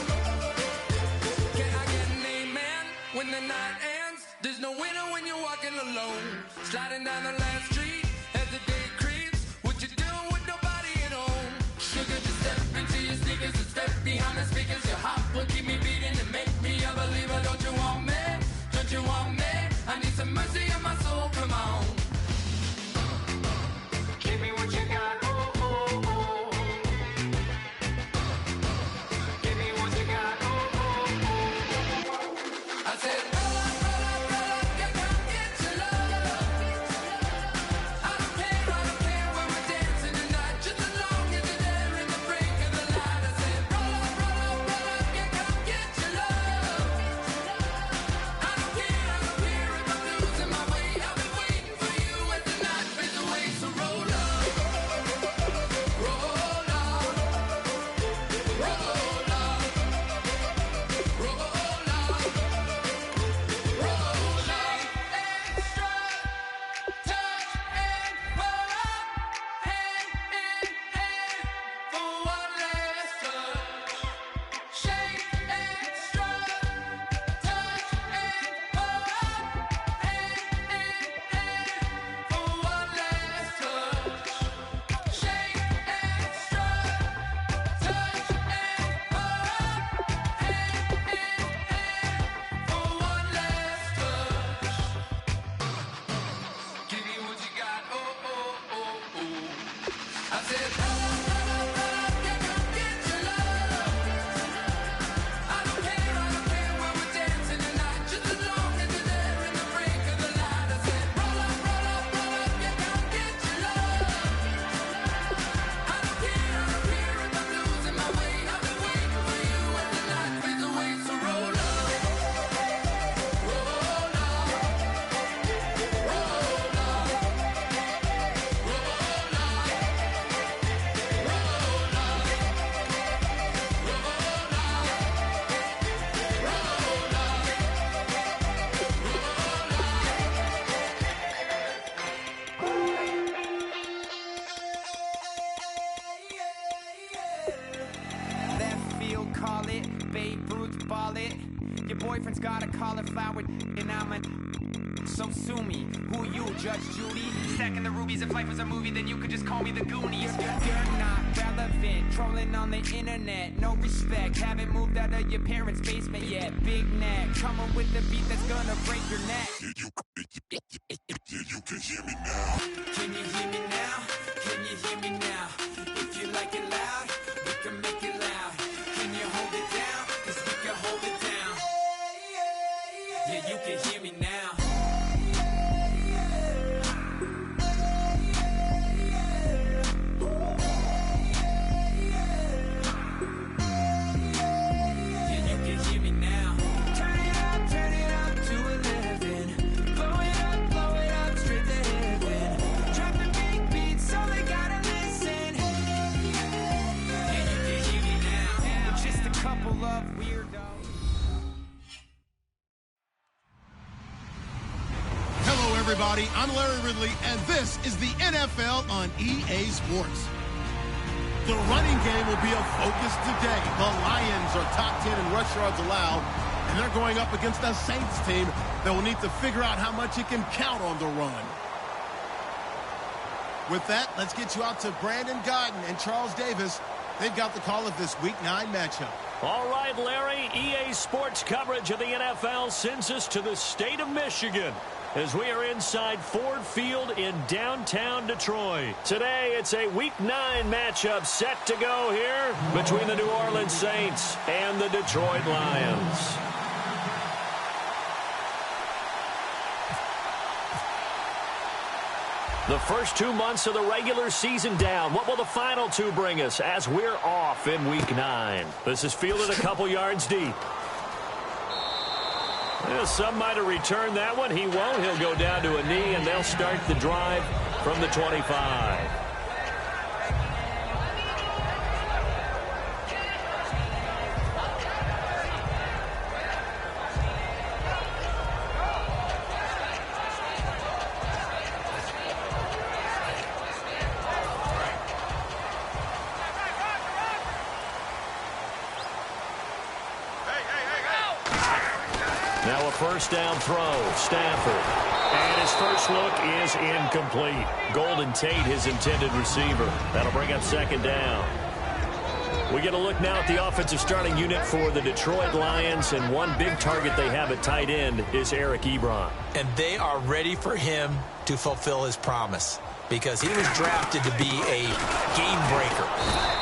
Speaker 5: Can I get an amen when the night ends? There's no winner when you're walking alone. Sliding down the last street as the day creeps. What you doing with nobody at home? Sugar, just step into your sneakers and step behind the speakers. Your heart will keep me beating and make me a believer. Don't you want me? Don't you want me? I need some mercy on my soul. Come on. Give me what you got. Oh, oh, oh. Give me what you got. Oh, oh, oh. I said, roll up, yeah, come get your love. I don't care when we're dancing tonight, just as long as you're there in the break of the light. I said, roll up, yeah, come get your love. I don't care if I'm losing my way. I've been waiting for you as the night fades away. So roll up, roll up, roll up, roll up, roll up. Extra touch and pull up, hand in hand for one last touch. Shake extra touch and pull up, hand in hand for one last touch. Shake extra touch and pull up, hand in hand for one last touch. Give me what you got, oh, oh, oh, oh. I said, yeah, come get your love. I don't care when we're dancing tonight, just as long as you're there in the break of the light. I said, roll up, yeah, come get your love. I don't care if I'm losing my way. I've been waiting for you as the night fades away. So roll up, roll up, roll up,
Speaker 6: Left field, call it. Babe Ruth, ball it. Your boyfriend's got a cauliflower, and I'm a. So sue me. Who you, Judge Judy? Stacking the rubies. If life was a movie, then you could just call me the Goonies. You're not relevant. Trolling on the internet. No respect. Haven't moved out of your parents' basement yet. Big neck. Coming with the beat that's gonna break your neck.
Speaker 7: You can hear me now.
Speaker 6: Can you hear me now? Can you hear me now? If you like it loud, we can make it loud. Can you hold it down? 'Cause we can hold it down. Yeah, you can hear me now. Yeah, you can hear me now. Turn it up to 11. Blow it up straight to heaven. Drop the big beats so they gotta listen. Yeah, you can hear me now. We're just a couple of weirdos.
Speaker 1: Hello, everybody. I'm Larry Ridley, and this is the NFL on EA Sports. The running game will be a focus today. The Lions are top 10 in rush yards allowed, and they're going up against a Saints team that will need to figure out how much it can count on the run. With that, let's get you out to Brandon Godden and Charles Davis. They've got the call of this Week 9 matchup.
Speaker 2: All right, Larry, EA Sports coverage of the NFL sends us to the state of Michigan. as we are inside Ford Field in downtown Detroit. Today, it's a Week 9 matchup set to go here between the New Orleans Saints and the Detroit Lions. The first 2 months of the regular season down. What will the final 2 bring us as we're off in Week 9? This is fielded a couple yards deep. Well, some might have returned that one. He won't. He'll go down to a knee, and they'll start the drive from the 25. Now a first down throw, Stafford. And his first look is incomplete. Golden Tate, his intended receiver. That'll bring up second down. We get a look now at the offensive starting unit for the Detroit Lions, and one big target they have at tight end is Eric Ebron.
Speaker 3: And they are ready for him to fulfill his promise because he was drafted to be a game breaker.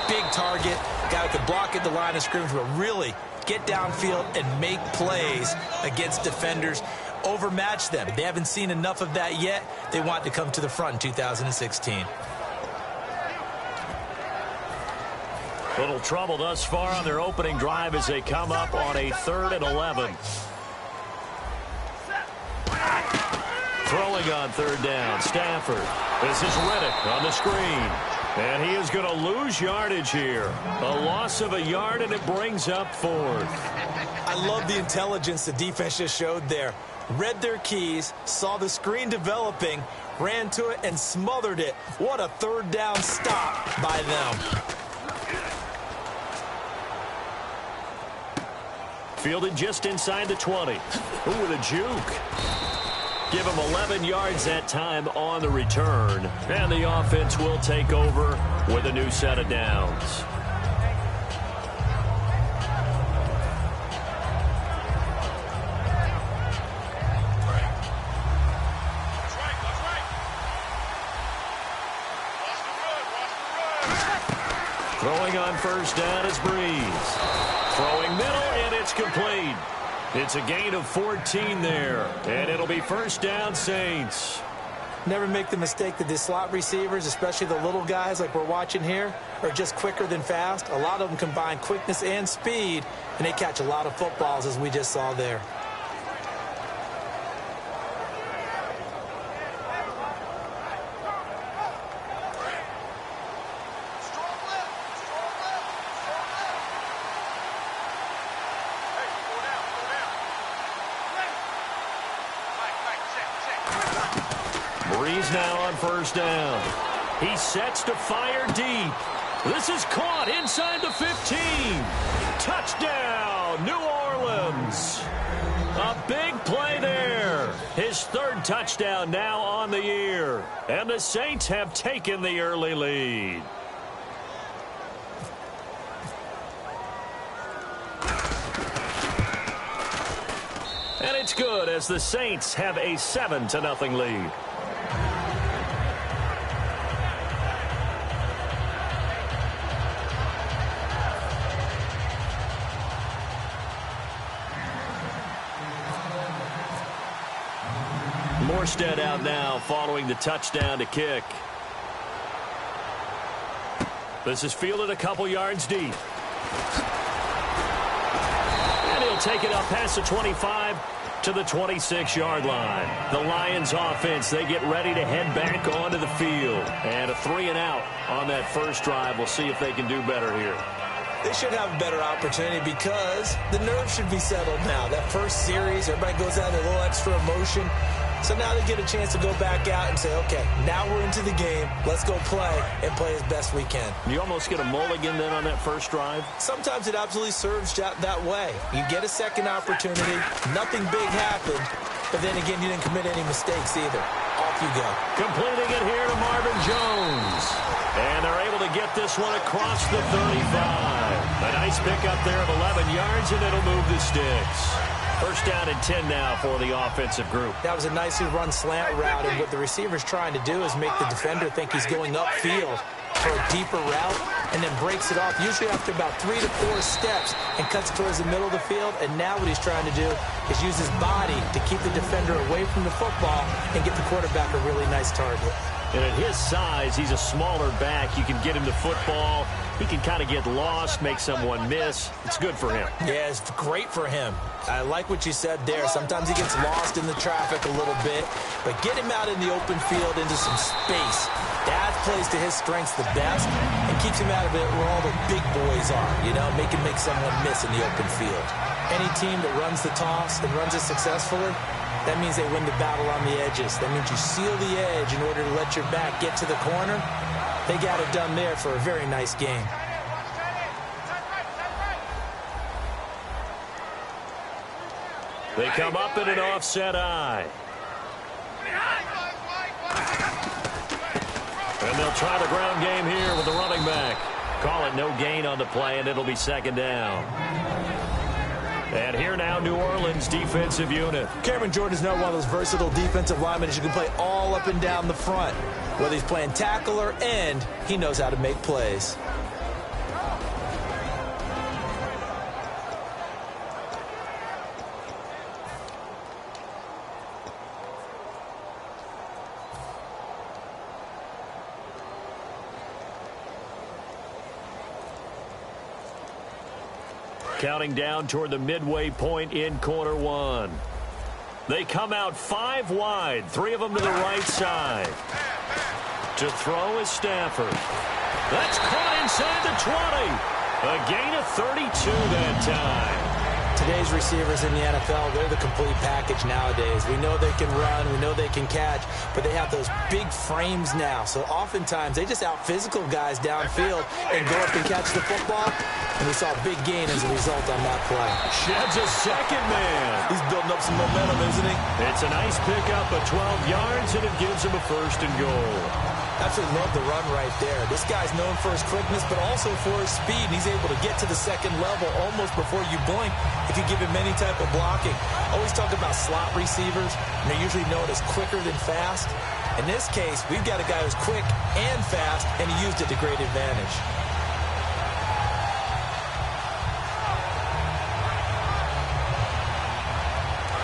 Speaker 3: Big target, guy who could block at the line of scrimmage, but really get downfield and make plays against defenders, overmatch them. They haven't seen enough of that yet. They want to come to the front in 2016.
Speaker 2: Little trouble thus far on their opening drive as they come up on a 3rd and 11. Throwing on 3rd down, Stafford. This is Riddick on the screen. And he is going to lose yardage here. A loss of a yard, and it brings up 4th.
Speaker 3: I love the intelligence the defense just showed there. Read their keys, saw the screen developing, ran to it, and smothered it. What a 3rd down stop by them.
Speaker 2: Fielded just inside the 20. Ooh, with a juke. Give him 11 yards that time on the return. And the offense will take over with a new set of downs. Throwing on first down is Breeze. Throwing middle, and it's complete. It's a gain of 14 there, and it'll be first down, Saints.
Speaker 3: Never make the mistake that the slot receivers, especially the little guys like we're watching here, are just quicker than fast. A lot of them combine quickness and speed, and they catch a lot of footballs, as we just saw there.
Speaker 2: Breeze now on first down. He sets to fire deep. This is caught inside the 15. Touchdown, New Orleans. A big play there. His 3rd touchdown now on the year. And the Saints have taken the early lead. And it's good as the Saints have a 7-0 lead. Morstead out now following the touchdown to kick. This is fielded a couple yards deep. And he'll take it up past the 25 to the 26-yard line. The Lions offense, they get ready to head back onto the field. And a 3-and-out on that first drive. We'll see if they can do better here.
Speaker 3: They should have a better opportunity because the nerves should be settled now. That first series, everybody goes out with a little extra emotion. So now they get a chance to go back out and say, okay, now we're into the game. Let's go play and play as best we can.
Speaker 2: You almost get a mulligan then on that first drive?
Speaker 3: Sometimes it absolutely serves that way. You get a second opportunity. Nothing big happened. But then again, you didn't commit any mistakes either. Off you go.
Speaker 2: Completing it here to Marvin Jones. And they're able to get this one across the 35. A nice pickup there of 11 yards, and it'll move the sticks. First down and 10 now for the offensive group.
Speaker 3: That was a nicely run slant route, and what the receiver's trying to do is make the defender think he's going upfield for a deeper route, and then breaks it off, usually after about 3 to 4 steps, and cuts towards the middle of the field. And now what he's trying to do is use his body to keep the defender away from the football and get the quarterback a really nice target.
Speaker 2: And at his size, he's a smaller back. You can get him the football. He can kind of get lost, make someone miss. It's good for him.
Speaker 3: Yeah, it's great for him. I like what you said there. Sometimes he gets lost in the traffic a little bit, but get him out in the open field into some space. That plays to his strengths the best and keeps him out of it where all the big boys are, you know, make someone miss in the open field. Any team that runs the toss and runs it successfully, that means they win the battle on the edges. That means you seal the edge in order to let your back get to the corner. They got it done there for a very nice game.
Speaker 2: They come up in an offset eye. And they'll try the ground game here with the running back. Call it no gain on the play, and it'll be second down. And here now, New Orleans defensive unit.
Speaker 3: Cameron Jordan's now one of those versatile defensive linemen that you can play all up and down the front. Whether he's playing tackle or end, he knows how to make plays.
Speaker 2: Counting down toward the midway point in quarter one. They come out 5 wide, 3 of them to the right side. To throw is Stafford. That's caught inside the 20. A gain of 32 that time.
Speaker 3: Today's receivers in the NFL, they're the complete package nowadays. We know they can run, we know they can catch, but they have those big frames now. So oftentimes they just out-physical guys downfield and go up and catch the football. And we saw a big gain as a result on that play.
Speaker 2: Sheds a second man.
Speaker 3: He's building up some momentum, isn't he?
Speaker 2: It's a nice pickup of 12 yards, and it gives him a first and goal.
Speaker 3: Absolutely love the run right there. This guy's known for his quickness, but also for his speed. And he's able to get to the second level almost before you blink if you give him any type of blocking. Always talk about slot receivers, and they're usually known as quicker than fast. In this case, we've got a guy who's quick and fast, and he used it to great advantage.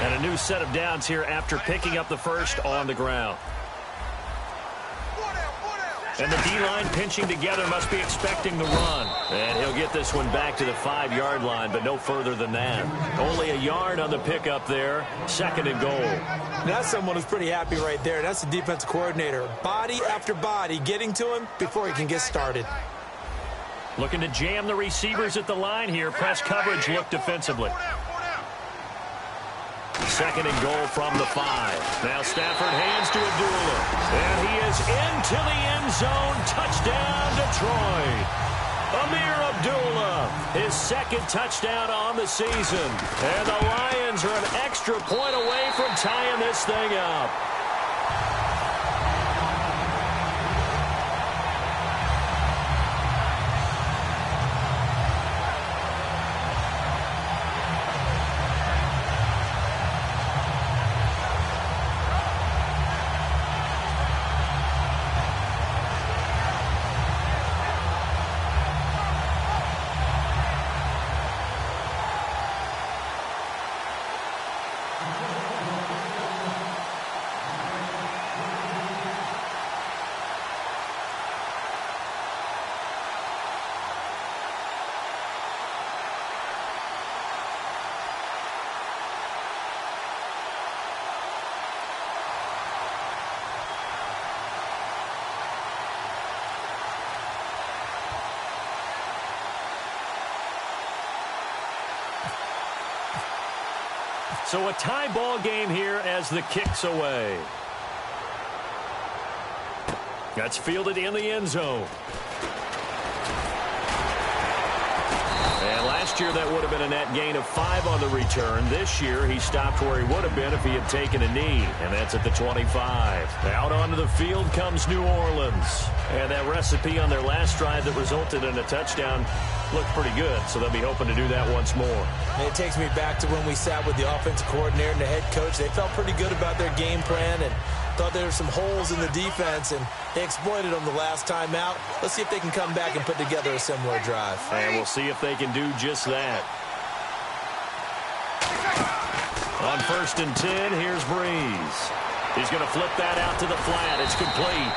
Speaker 2: And a new set of downs here after picking up the first on the ground. And the D-line pinching together must be expecting the run. And he'll get this one back to the 5-yard line, but no further than that. Only a yard on the pickup there. Second and goal.
Speaker 3: That's someone who's pretty happy right there. That's the defensive coordinator. Body after body getting to him before he can get started.
Speaker 2: Looking to jam the receivers at the line here. Press coverage look defensively. Second and goal from the 5. Now Stafford hands to Abdullah. And he is into the end zone. Touchdown, Detroit. Amir Abdullah, his second touchdown on the season. And the Lions are an extra point away from tying this thing up. So a tie ball game here as the kick's away. That's fielded in the end zone. And last Last year, that would have been a net gain of 5 on the return. This year, he stopped where he would have been if he had taken a knee, and that's at the 25. Out onto the field comes New Orleans. And that recipe on their last drive that resulted in a touchdown looked pretty good, so they'll be hoping to do that once more.
Speaker 3: And it takes me back to when we sat with the offensive coordinator and the head coach. They felt pretty good about their game plan and thought there were some holes in the defense, and they exploited them the last time out. Let's see if they can come back and put together a similar drive.
Speaker 2: And we'll see if they can do just that. On 1st and 10, here's Breeze. He's going to flip that out to the flat. It's complete.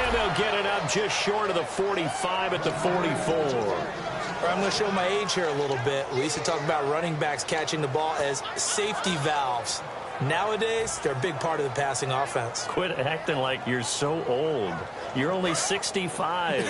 Speaker 2: And they'll get it up just short of the 45 at the 44.
Speaker 3: I'm going to show my age here a little bit. We used to talk about running backs catching the ball as safety valves. Nowadays, they're a big part of the passing offense.
Speaker 2: Quit acting like you're so old. You're only 65.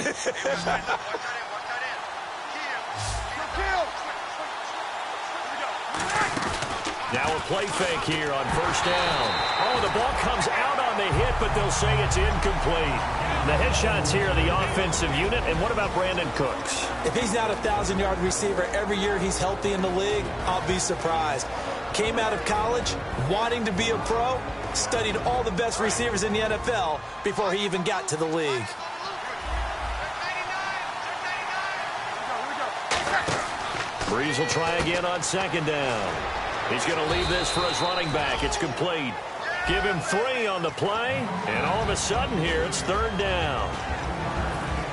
Speaker 2: Now a play fake here on 1st down. Oh, the ball comes out on the hit, but they'll say it's incomplete. The headshots here are the offensive unit. And what about Brandon Cooks?
Speaker 3: If he's not a 1,000-yard receiver every year he's healthy in the league, I'll be surprised. Came out of college wanting to be a pro, studied all the best receivers in the NFL before he even got to the league.
Speaker 2: Breeze will try again on 2nd down. He's going to leave this for his running back. It's complete. Give him 3 on the play, and all of a sudden here it's 3rd down.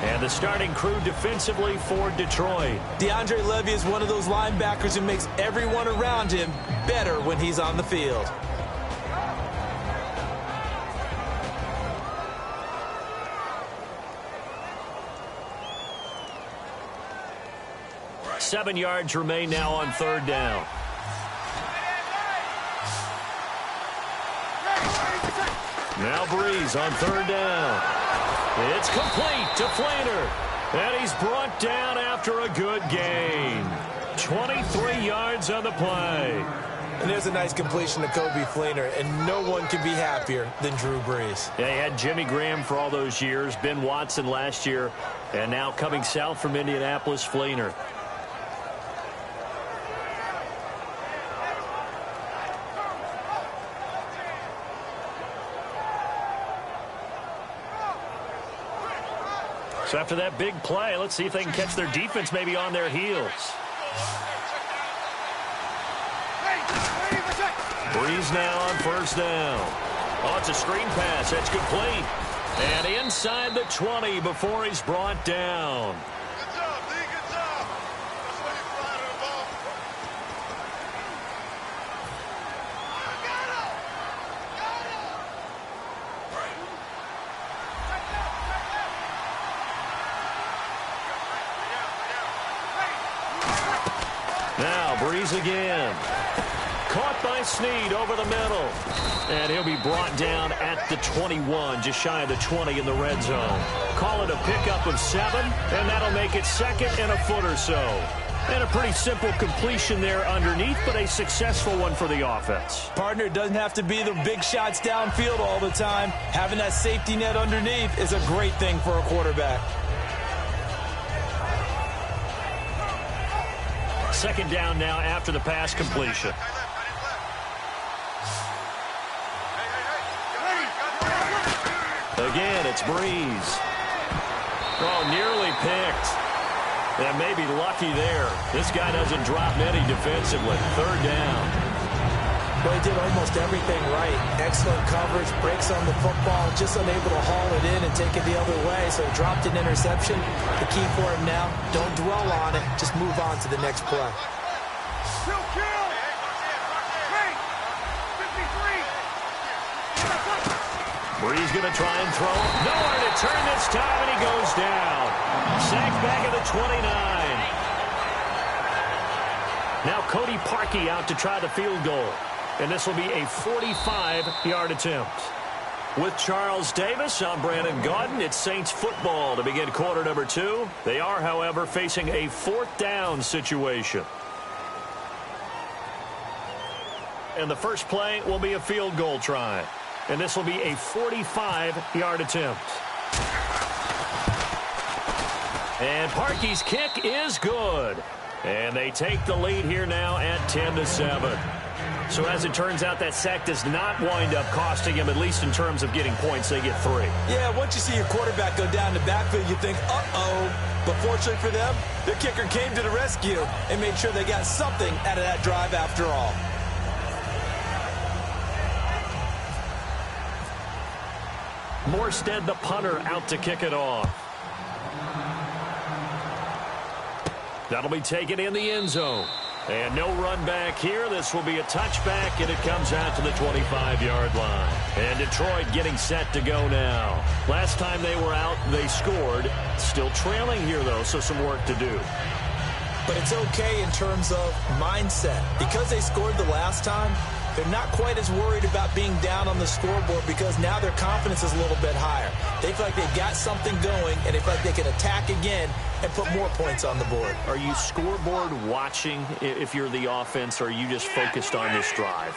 Speaker 2: And the starting crew defensively for Detroit.
Speaker 3: DeAndre Levy is one of those linebackers who makes everyone around him better when he's on the field.
Speaker 2: Seven yards remain now on 3rd down. Now Breeze on 3rd down. It's complete to Fleener. And he's brought down after a good gain. 23 yards on the play.
Speaker 3: And there's a nice completion to Kobe Fleener, and no one can be happier than Drew Brees.
Speaker 2: Yeah, he had Jimmy Graham for all those years, Ben Watson last year, and now coming south from Indianapolis, Fleener. So after that big play, let's see if they can catch their defense maybe on their heels. Breeze now on 1st down. Oh, it's a screen pass. That's complete. And inside the 20 before he's brought down.
Speaker 4: Good job, D. Good job. That's why you're flying to the ball. Got him.
Speaker 2: Now Breeze again. Caught by Snead over the middle. And he'll be brought down at the 21, just shy of the 20 in the red zone. Call it a pickup of 7, and that'll make it 2nd and a foot or so. And a pretty simple completion there underneath, but a successful one for the offense.
Speaker 3: Partner, it doesn't have to be the big shots downfield all the time. Having that safety net underneath is a great thing for a quarterback.
Speaker 2: 2nd down now after the pass completion. Again, it's Breeze. Oh, nearly picked. And maybe lucky there. This guy doesn't drop many defensively. 3rd down.
Speaker 3: Well, he did almost everything right. Excellent coverage, breaks on the football, just unable to haul it in and take it the other way. So he dropped an interception. The key for him now, don't dwell on it. Just move on to the next play.
Speaker 2: Breeze going to try and throw. Nowhere to turn this time, and he goes down. Sacked back at the 29. Now Cody Parkey out to try the field goal. And this will be a 45-yard attempt. With Charles Davis, I'm Brandon Gaudin. It's Saints football to begin quarter number 2. They are, however, facing a 4th down situation. And the first play will be a field goal try. And this will be a 45-yard attempt. And Parkey's kick is good. And they take the lead here now at 10-7. So as it turns out, that sack does not wind up costing him, at least in terms of getting points. They get 3.
Speaker 3: Yeah, once you see your quarterback go down the backfield, you think, uh-oh. But fortunately for them, their kicker came to the rescue and made sure they got something out of that drive after all.
Speaker 2: Morstead, the punter, out to kick it off. That'll be taken in the end zone. And no run back here. This will be a touchback, and it comes out to the 25-yard line. And Detroit getting set to go now. Last time they were out, they scored. Still trailing here, though, so some work to do.
Speaker 3: But it's okay in terms of mindset. Because they scored the last time, they're not quite as worried about being down on the scoreboard because now their confidence is a little bit higher. They feel like they've got something going, and they feel like they can attack again and put more points on the board.
Speaker 2: Are you scoreboard watching if you're the offense, or are you just focused on this drive?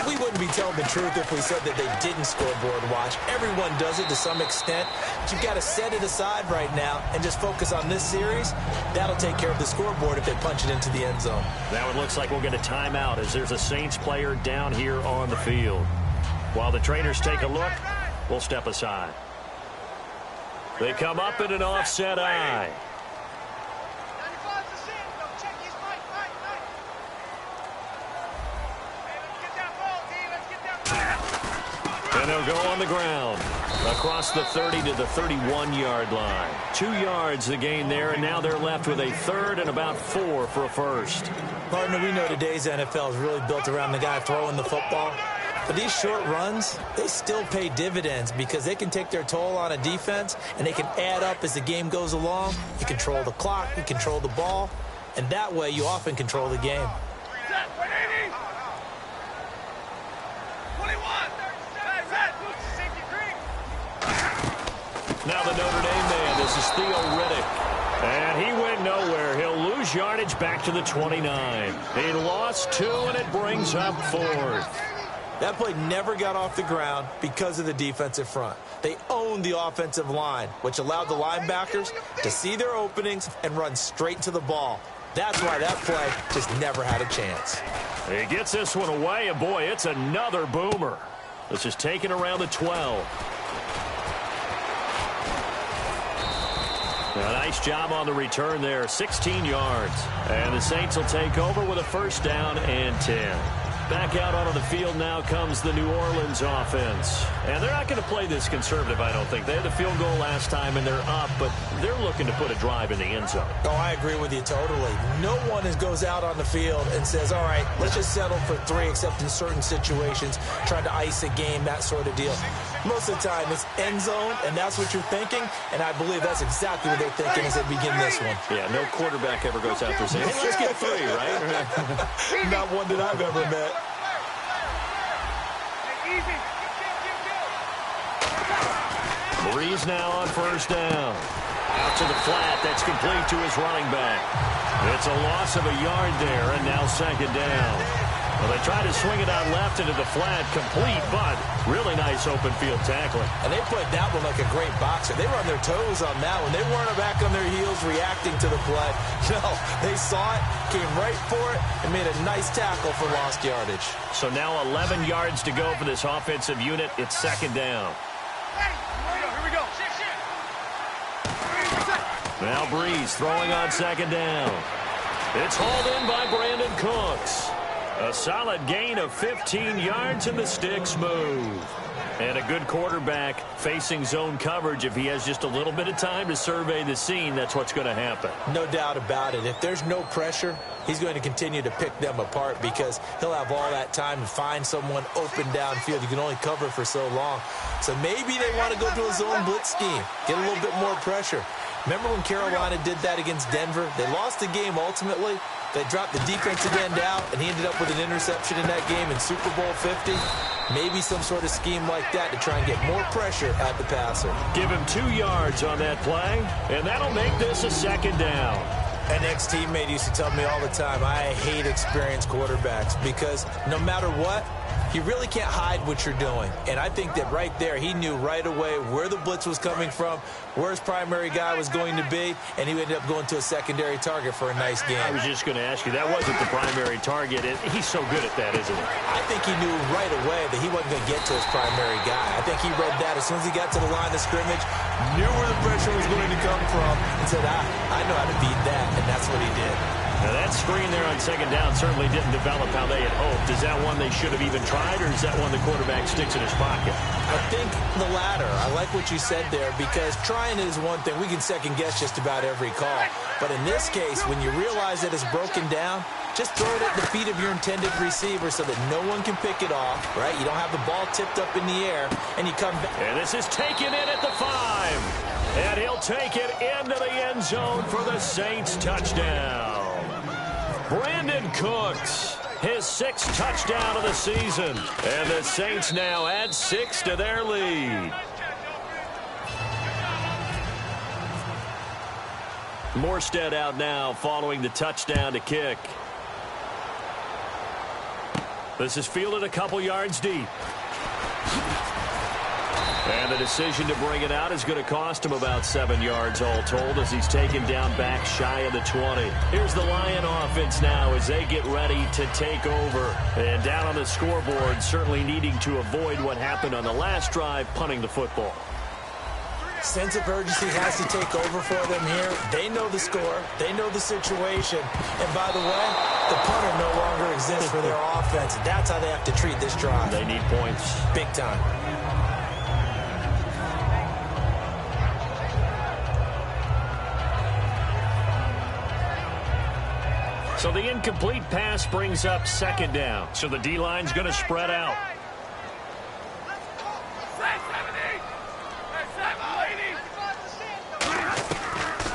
Speaker 3: We wouldn't be telling the truth if we said that they didn't scoreboard watch. Everyone does it to some extent. But you've got to set it aside right now and just focus on this series. That'll take care of the scoreboard if they punch it into the end zone.
Speaker 2: Now it looks like we'll get a timeout as there's a Saints player down here on the field. While the trainers take a look, we'll step aside. They come up in an offset eye. And they'll go on the ground across the 30 to the 31-yard line. 2 yards the gain there, and now they're left with a third and about 4 for a first.
Speaker 3: Partner, we know today's NFL is really built around the guy throwing the football. But these short runs, they still pay dividends because they can take their toll on a defense, and they can add up as the game goes along. You control the clock, you control the ball, and that way you often control the game.
Speaker 2: Now the Notre Dame man, this is Theo Riddick. And he went nowhere. He'll lose yardage back to the 29. He lost 2, and it brings up 4th.
Speaker 3: That play never got off the ground because of the defensive front. They owned the offensive line, which allowed the linebackers to see their openings and run straight to the ball. That's why that play just never had a chance.
Speaker 2: He gets this one away, and boy, it's another boomer. This is taken around the 12. A nice job on the return there, 16 yards. And the Saints will take over with a first down and 10. Back out onto the field now comes the New Orleans offense. And they're not going to play this conservative, I don't think. They had the field goal last time, and they're up, but they're looking to put a drive in the end zone.
Speaker 3: Oh, I agree with you totally. No one goes out on the field and says, all right, let's just settle for 3, except in certain situations, trying to ice a game, that sort of deal. Most of the time, it's end zone, and that's what you're thinking, and I believe that's exactly what they're thinking as they begin this one.
Speaker 2: Yeah, no quarterback ever goes out there saying, hey, let's get 3, right?
Speaker 3: Not one that I've ever met.
Speaker 2: Breeze now on first down. Out to the flat. That's complete to his running back. It's a loss of a yard there, and now second down. Well, they try to swing it out left into the flat, complete, but really nice open field tackling.
Speaker 3: And they played that one like a great boxer. They were on their toes on that one. They weren't back on their heels reacting to the play. No, they saw it, came right for it, and made a nice tackle for lost yardage.
Speaker 2: So now 11 yards to go for this offensive unit. It's second down.
Speaker 4: Here we go.
Speaker 2: Now Breeze throwing on second down. It's hauled in by Brandon Cooks. A solid gain of 15 yards, and the sticks move. And a good quarterback facing zone coverage. If he has just a little bit of time to survey the scene, that's what's going to happen.
Speaker 3: No doubt about it. If there's no pressure, he's going to continue to pick them apart because he'll have all that time to find someone open downfield. You can only cover for so long. So maybe they want to go to a zone blitz scheme, get a little bit more pressure. Remember when Carolina did that against Denver? They lost the game ultimately. They dropped the defensive end out, and he ended up with an interception in that game in Super Bowl 50. Maybe some sort of scheme like that to try and get more pressure at the passer.
Speaker 2: Give him 2 yards on that play, and that'll make this a second down.
Speaker 3: An ex-teammate used to tell me all the time, I hate experienced quarterbacks because no matter what, you really can't hide what you're doing. And I think that right there, he knew right away where the blitz was coming from, where his primary guy was going to be, and he ended up going to a secondary target for a nice game.
Speaker 2: I was just going to ask you, that wasn't the primary target. He's so good at that, isn't he?
Speaker 3: I think he knew right away that he wasn't going to get to his primary guy. I think he read that as soon as he got to the line of scrimmage, knew where the pressure was going to come from, and said, I know how to beat that, and that's what he did.
Speaker 2: Now, that screen there on second down certainly didn't develop how they had hoped. Is that one they should have even tried, or is that one the quarterback sticks in his pocket?
Speaker 3: I think the latter. I like what you said there, because trying it is one thing. We can second-guess just about every call. But in this case, when you realize that it's broken down, just throw it at the feet of your intended receiver so that no one can pick it off, right? You don't have the ball tipped up in the air, and you come back.
Speaker 2: And this is taken in at the 5. And he'll take it into the end zone for the Saints touchdown. Brandon Cooks, his 6th touchdown of the season. And the Saints now add 6 to their lead. Morstead out now following the touchdown to kick. This is fielded a couple yards deep. And the decision to bring it out is going to cost him about 7 yards all told as he's taken down back shy of the 20. Here's the Lion offense now as they get ready to take over. And down on the scoreboard, certainly needing to avoid what happened on the last drive, punting the football.
Speaker 3: Sense of urgency has to take over for them here. They know the score. They know the situation. And by the way, the punter no longer exists for their offense. That's how they have to treat this drive.
Speaker 2: They need points.
Speaker 3: Big time.
Speaker 2: So the incomplete pass brings up second down. So the D-line's going to spread out.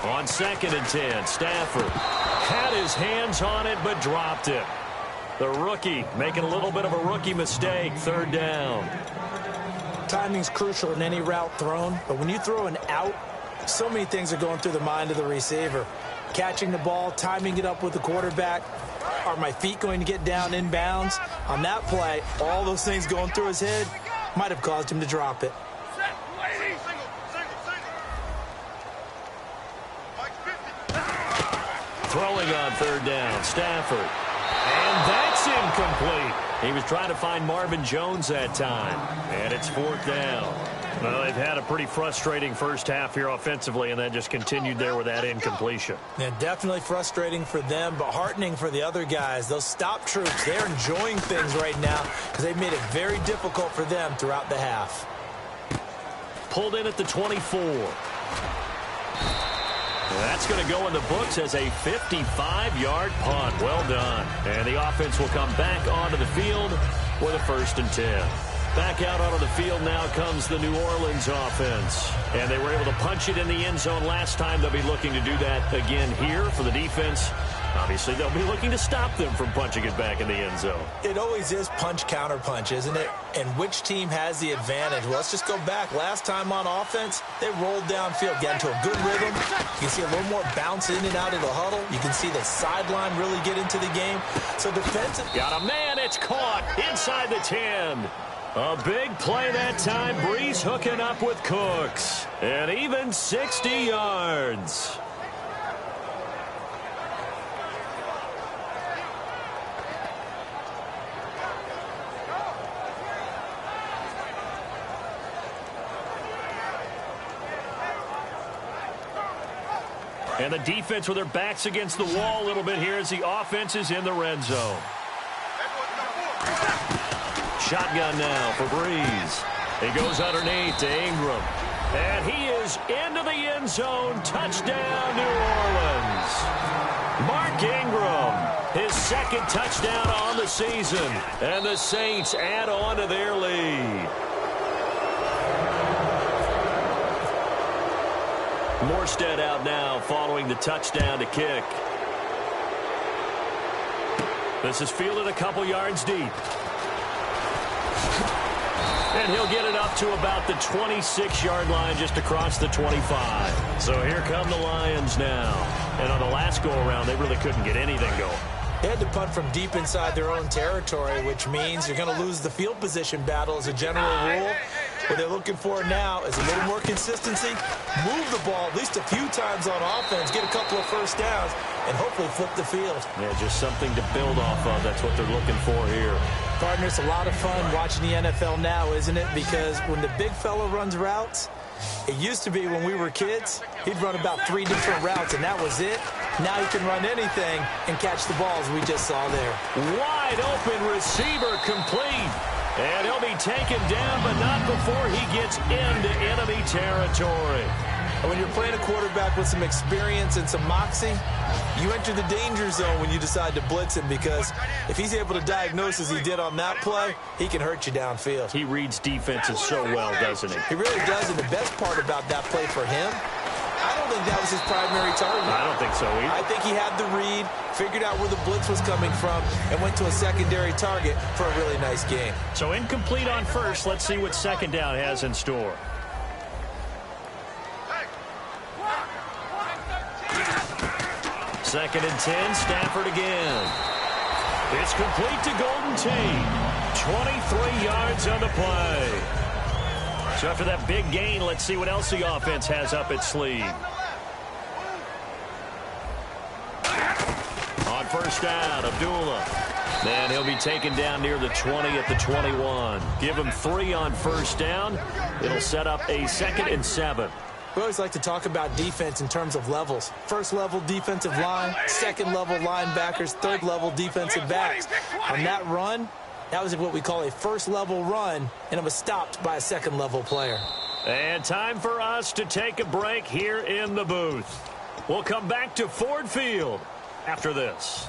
Speaker 2: On 2nd and 10, Stafford had his hands on it but dropped it. The rookie making a little bit of a rookie mistake, 3rd down.
Speaker 3: Timing's crucial in any route thrown, but when you throw an out, so many things are going through the mind of the receiver. Catching the ball, timing it up with the quarterback. Are my feet going to get down inbounds? On that play, all those things going through his head might have caused him to drop it.
Speaker 2: Throwing on 3rd down, Stafford. And that's incomplete. He was trying to find Marvin Jones that time. And it's 4th down. Well, they've had a pretty frustrating first half here offensively, and then just continued there with that incompletion.
Speaker 3: Yeah, definitely frustrating for them, but heartening for the other guys. Those stop troops, they're enjoying things right now because they've made it very difficult for them throughout the half.
Speaker 2: Pulled in at the 24. That's going to go in the books as a 55-yard punt. Well done. And the offense will come back onto the field with a 1st and 10. Back out onto the field now comes the New Orleans offense. And they were able to punch it in the end zone last time. They'll be looking to do that again here for the defense. Obviously, they'll be looking to stop them from punching it back in the end zone.
Speaker 3: It always is punch-counter-punch, isn't it? And which team has the advantage? Well, let's just go back. Last time on offense, they rolled downfield, got into a good rhythm. You can see a little more bounce in and out of the huddle. You can see the sideline really get into the game. So defensive.
Speaker 2: Got a man. It's caught inside the 10. A big play that time. Breeze hooking up with Cooks. And even 60 yards. And the defense with their backs against the wall a little bit here as the offense is in the red zone. Shotgun now for Breeze. He goes underneath to Ingram. And he is into the end zone. Touchdown, New Orleans. Mark Ingram, his 2nd touchdown on the season. And the Saints add on to their lead. Morstead out now following the touchdown to kick. This is fielded a couple yards deep. And he'll get it up to about the 26-yard line just across the 25. So here come the Lions now. And on the last go-around, they really couldn't get anything going.
Speaker 3: They had to punt from deep inside their own territory, which means you're going to lose the field position battle as a general rule. What they're looking for now is a little more consistency, move the ball at least a few times on offense, get a couple of first downs, and hopefully flip the field.
Speaker 2: Yeah, just something to build off of. That's what they're looking for here.
Speaker 3: Partner, it's a lot of fun watching the NFL now, isn't it? Because when the big fella runs routes, it used to be when we were kids, he'd run about 3 different routes, and that was it. Now he can run anything and catch the balls we just saw there.
Speaker 2: Wide open receiver complete. And he'll be taken down, but not before he gets into enemy territory.
Speaker 3: And when you're playing a quarterback with some experience and some moxie, you enter the danger zone when you decide to blitz him, because if he's able to diagnose as he did on that play, he can hurt you downfield.
Speaker 2: He reads defenses so well, doesn't he?
Speaker 3: He really does, and the best part about that play for him, I don't think that was his primary target.
Speaker 2: I don't think so either.
Speaker 3: I think he had the read, figured out where the blitz was coming from, and went to a secondary target for a really nice game.
Speaker 2: So incomplete on first. Let's see what second down has in store. Second and 10, Stafford again. It's complete to Golden Tate. 23 yards on the play. So after that big gain, let's see what else the offense has up its sleeve. On first down, Abdullah. And he'll be taken down near the 20 at the 21. Give him 3 on first down. It'll set up a 2nd and 7.
Speaker 3: We always like to talk about defense in terms of levels. First level defensive line, second level linebackers, third level defensive backs. On that run, that was what we call a first level run, and it was stopped by a second level player.
Speaker 2: And time for us to take a break here in the booth. We'll come back to Ford Field after this.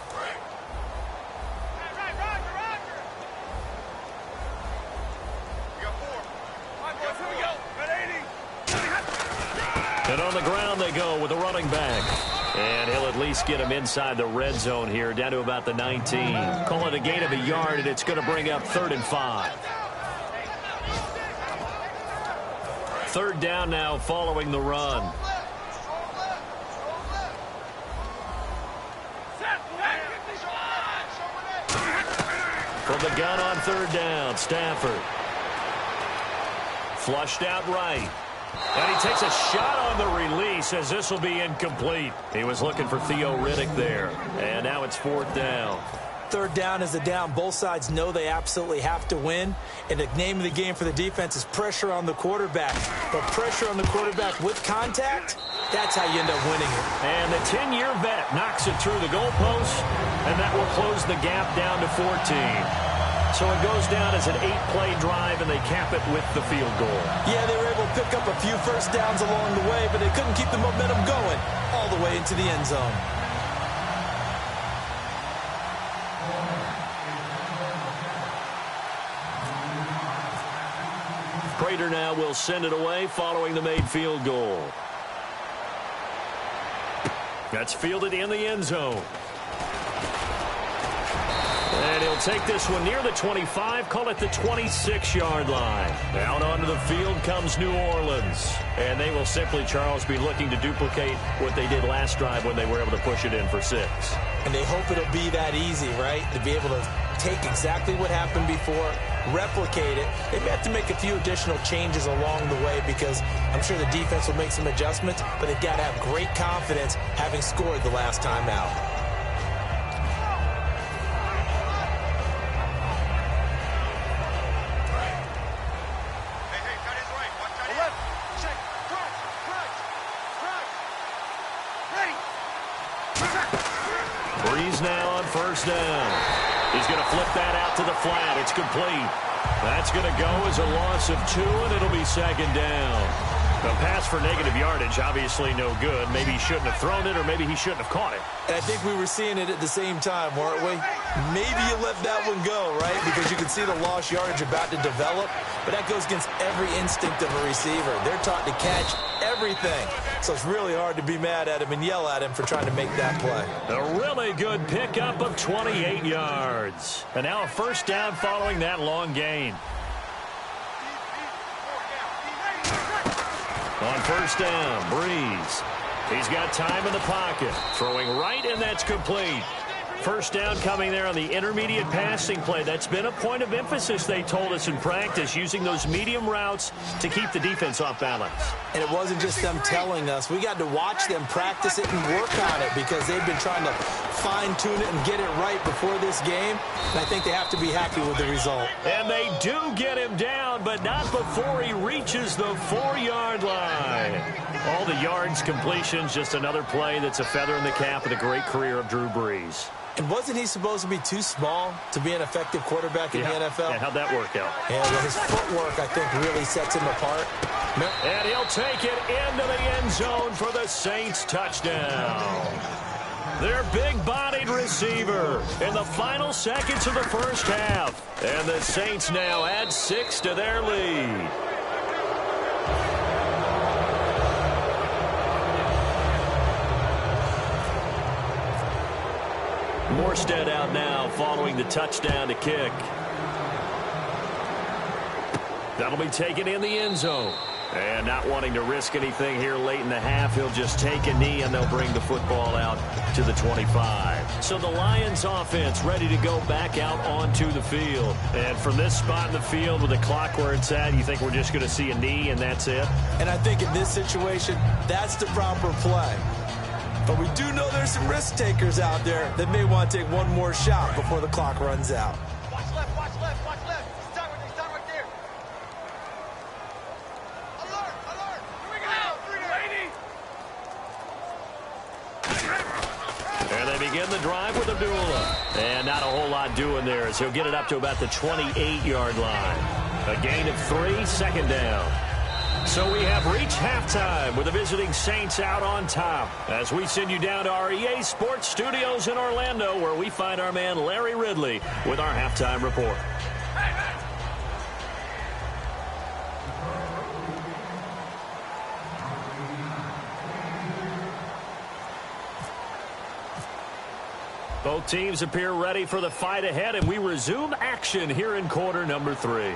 Speaker 2: And on the ground they go with a running back. And he'll at least get him inside the red zone here, down to about the 19. Call it a gain of a yard, and it's going to bring up 3rd and 5. 3rd down now following the run. From the gun on 3rd down, Stafford. Flushed out right. And he takes a shot on the release as this will be incomplete. He was looking for Theo Riddick there. And now it's 4th down.
Speaker 3: 3rd down is a down. Both sides know they absolutely have to win. And the name of the game for the defense is pressure on the quarterback. But pressure on the quarterback with contact, that's how you end up winning it.
Speaker 2: And the 10-year vet knocks it through the goalpost. And that will close the gap down to 14. So it goes down as an 8-play drive, and they cap it with the field goal.
Speaker 3: Yeah, they were able to pick up a few first downs along the way, but they couldn't keep the momentum going all the way into the end zone.
Speaker 2: Prater now will send it away following the made field goal. That's fielded in the end zone. And he'll take this one near the 25, call it the 26-yard line. Out onto the field comes New Orleans. And they will simply, Charles, be looking to duplicate what they did last drive when they were able to push it in for 6.
Speaker 3: And they hope it'll be that easy, right? To be able to take exactly what happened before, replicate it. They may have to make a few additional changes along the way, because I'm sure the defense will make some adjustments, but they've got to have great confidence having scored the last time out.
Speaker 2: Breeze now on first down. He's going to flip that out to the flat. It's complete. That's going to go as a loss of 2, and it'll be 2nd down. The pass for negative yardage, obviously no good. Maybe he shouldn't have thrown it, or maybe he shouldn't have caught it.
Speaker 3: And I think we were seeing it at the same time, weren't we? Maybe you let that one go, right? Because you can see the lost yardage about to develop. But that goes against every instinct of a receiver. They're taught to catch everything. So it's really hard to be mad at him and yell at him for trying to make that play.
Speaker 2: A really good pickup of 28 yards. And now a first down following that long gain. On first down, Breeze. He's got time in the pocket. Throwing right, and that's complete. First down coming there on the intermediate passing play. That's been a point of emphasis, they told us in practice, using those medium routes to keep the defense off balance.
Speaker 3: And it wasn't just them telling us. We got to watch them practice it and work on it because they've been trying to fine-tune it and get it right before this game. And I think they have to be happy with the result.
Speaker 2: And they do get him down, but not before he reaches the 4-yard line. All the yards, completions, just another play that's a feather in the cap of the great career of Drew Brees.
Speaker 3: And wasn't he supposed to be too small to be an effective quarterback in the NFL?
Speaker 2: Yeah, how'd that work out?
Speaker 3: Yeah, well, his footwork, I think, really sets him apart.
Speaker 2: And he'll take it into the end zone for the Saints touchdown. Their big-bodied receiver in the final seconds of the first half. And the Saints now add 6 to their lead. Morstead out now following the touchdown to kick. That'll be taken in the end zone. And not wanting to risk anything here late in the half, he'll just take a knee and they'll bring the football out to the 25. So the Lions offense ready to go back out onto the field. And from this spot in the field with the clock where it's at, you think we're just going to see a knee and that's it?
Speaker 3: And I think in this situation, that's the proper play. But we do know there's some risk takers out there that may want to take one more shot before the clock runs out.
Speaker 4: Watch left, watch left, watch left. Start right there. Alert, alert. Here we go.
Speaker 2: And they begin the drive with Abdullah. And not a whole lot doing there as he'll get it up to about the 28-yard line. A gain of 3, second down. So we have reached halftime with the visiting Saints out on top as we send you down to our EA Sports Studios in Orlando where we find our man Larry Ridley with our halftime report. Both teams appear ready for the fight ahead, and we resume action here in quarter number 3.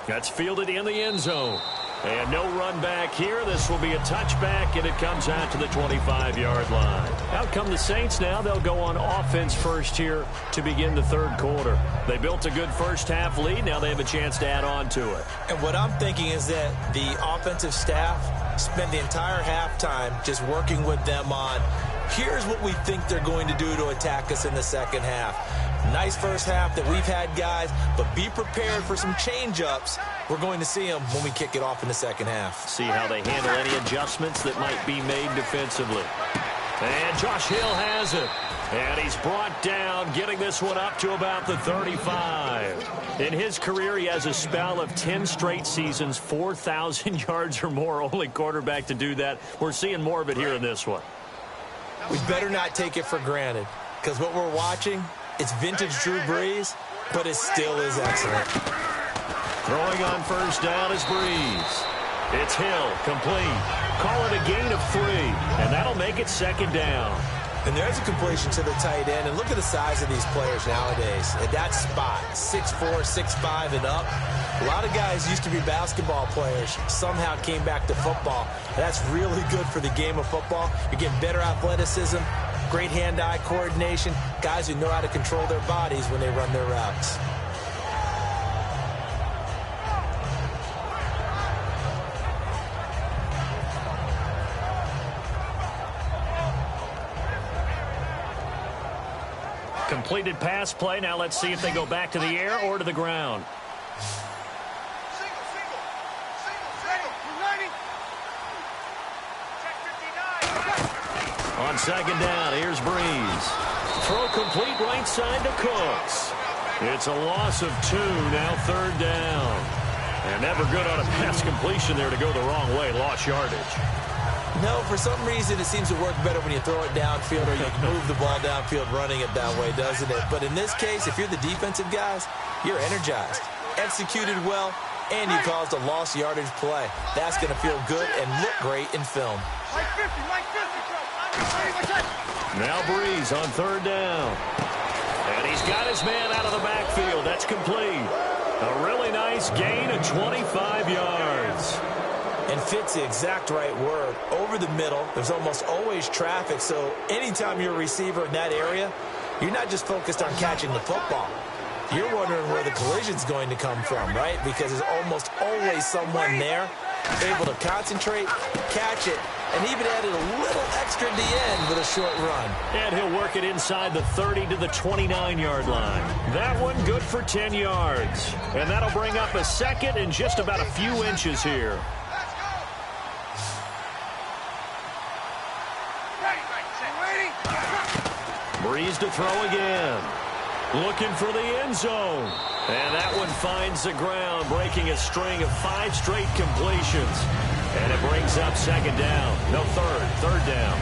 Speaker 2: That's fielded in the end zone. And no run back here. This will be a touchback, and it comes out to the 25-yard line. Out come the Saints now. They'll go on offense first here to begin the third quarter. They built a good first-half lead. Now they have a chance to add on to it.
Speaker 3: And what I'm thinking is that the offensive staff spent the entire halftime just working with them on, here's what we think they're going to do to attack us in the second half. Nice first half that we've had, guys, but be prepared for some change-ups. We're going to see them when we kick it off in the second half.
Speaker 2: See how they handle any adjustments that might be made defensively. And Josh Hill has it. And he's brought down, getting this one up to about the 35. In his career, he has a spell of 10 straight seasons, 4,000 yards or more. Only quarterback to do that. We're seeing more of it here in this one.
Speaker 3: We better not take it for granted, because what we're watching, it's vintage Drew Brees, but it still is excellent.
Speaker 2: Throwing on first down is Brees. It's Hill, complete. Call it a gain of 3, and that'll make it second down.
Speaker 3: And there's a completion to the tight end, and look at the size of these players nowadays. At that spot, 6'4", 6'5", and up. A lot of guys used to be basketball players, somehow came back to football. That's really good for the game of football. You're getting better athleticism, great hand-eye coordination, guys who know how to control their bodies when they run their routes.
Speaker 2: Completed pass play. Now let's see if they go back to the air or to the ground. On second down, here's Brees. Throw complete right side to Cooks. It's a loss of 2, now third down. And never good on a pass completion there to go the wrong way. Lost yardage.
Speaker 3: No, for some reason it seems to work better when you throw it downfield or you move the ball downfield running it that way, doesn't it? But in this case, if you're the defensive guys, you're energized, executed well, and you caused a lost yardage play. That's going to feel good and look great in film.
Speaker 2: Now Brees on third down. And he's got his man out of the backfield. That's complete. A really nice gain of 25 yards.
Speaker 3: And fits the exact right word. Over the middle, there's almost always traffic, so anytime you're a receiver in that area, you're not just focused on catching the football. You're wondering where the collision's going to come from, right? Because there's almost always someone there able to concentrate, catch it, and even added a little extra at the end with a short run.
Speaker 2: And he'll work it inside the 30 to the 29-yard line. That one good for 10 yards. And that'll bring up a second and just about a few inches here. Breeze to throw again. Looking for the end zone. And that one finds the ground, breaking a string of 5 straight completions. And it brings up second down. No, third down.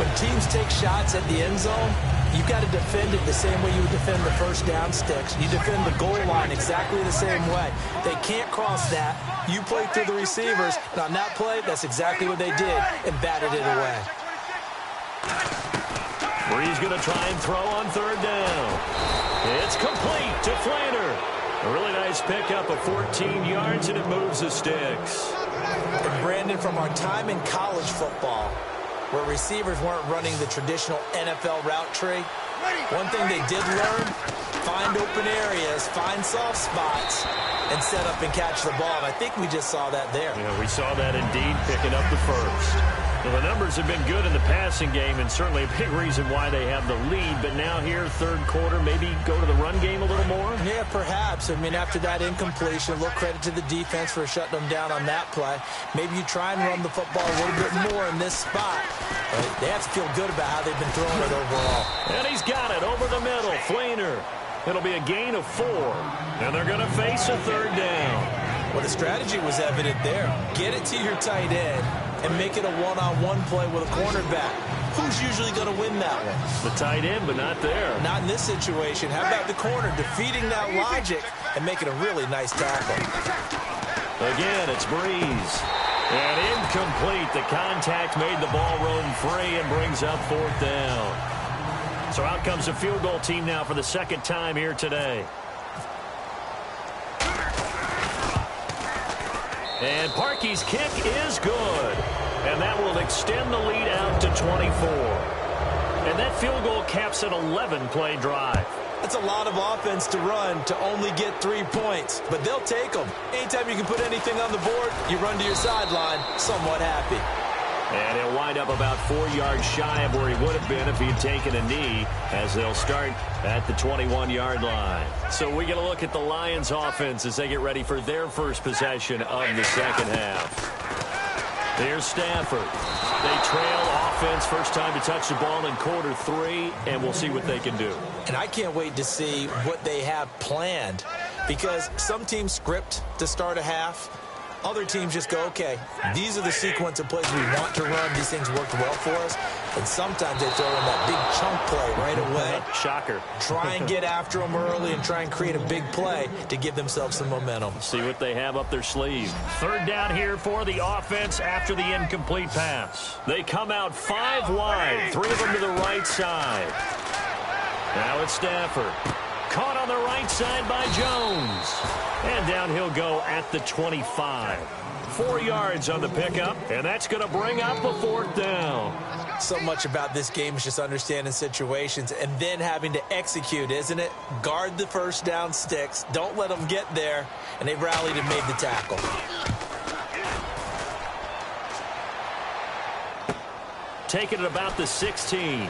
Speaker 3: When teams take shots at the end zone, you've got to defend it the same way you would defend the first down sticks. You defend the goal line exactly the same way. They can't cross that. You play through the receivers. And on that play, that's exactly what they did and batted it away.
Speaker 2: Breeze going to try and throw on third down. It's complete to Flanner. A really nice pickup of 14 yards, and it moves the sticks.
Speaker 3: And Brandon, from our time in college football, where receivers weren't running the traditional NFL route tree, one thing they did learn, find open areas, find soft spots, and set up and catch the ball. And I think we just saw that there.
Speaker 2: Yeah, we saw that indeed, picking up the first. Well, the numbers have been good in the passing game, and certainly a big reason why they have the lead. But now here, third quarter, maybe go to the run game a little more?
Speaker 3: Yeah, perhaps. I mean, after that incompletion, a little credit to the defense for shutting them down on that play. Maybe you try and run the football a little bit more in this spot. But they have to feel good about how they've been throwing it overall.
Speaker 2: And he's got it over the middle. Flaner. It'll be a gain of 4. And they're going to face a third down.
Speaker 3: Well, the strategy was evident there. Get it to your tight end and make it a one-on-one play with a cornerback. Who's usually going to win that one?
Speaker 2: The tight end, but not there.
Speaker 3: Not in this situation. How about the corner defeating that logic and making a really nice tackle?
Speaker 2: Again, it's Breeze. And incomplete. The contact made the ball roam free and brings up fourth down. So out comes a field goal team now for the second time here today. And Parkey's kick is good. And that will extend the lead out to 24. And that field goal caps an 11-play drive.
Speaker 3: That's a lot of offense to run to only get 3 points. But they'll take them. Anytime you can put anything on the board, you run to your sideline somewhat happy.
Speaker 2: And he'll wind up about 4 yards shy of where he would have been if he had taken a knee, as they'll start at the 21-yard line. So we get a look at the Lions offense as they get ready for their first possession of the second half. Here's Stafford. They trail offense, first time to touch the ball in quarter 3, and we'll see what they can do.
Speaker 3: And I can't wait to see what they have planned, because some teams script to start a half. Other teams just go, okay, these are the sequence of plays we want to run. These things worked well for us. And sometimes they throw in that big chunk play right away.
Speaker 2: Shocker.
Speaker 3: Try and get after them early and try and create a big play to give themselves some momentum.
Speaker 2: See what they have up their sleeve. Third down here for the offense after the incomplete pass. They come out 5 wide, 3 of them to the right side. Now it's Stafford. Caught on the right side by Jones. And down he'll go at the 25. 4 yards on the pickup, and that's going to bring up a fourth down.
Speaker 3: So much about this game is just understanding situations and then having to execute, isn't it? Guard the first down sticks. Don't let them get there. And they rallied and made the tackle.
Speaker 2: Taking it about the 16.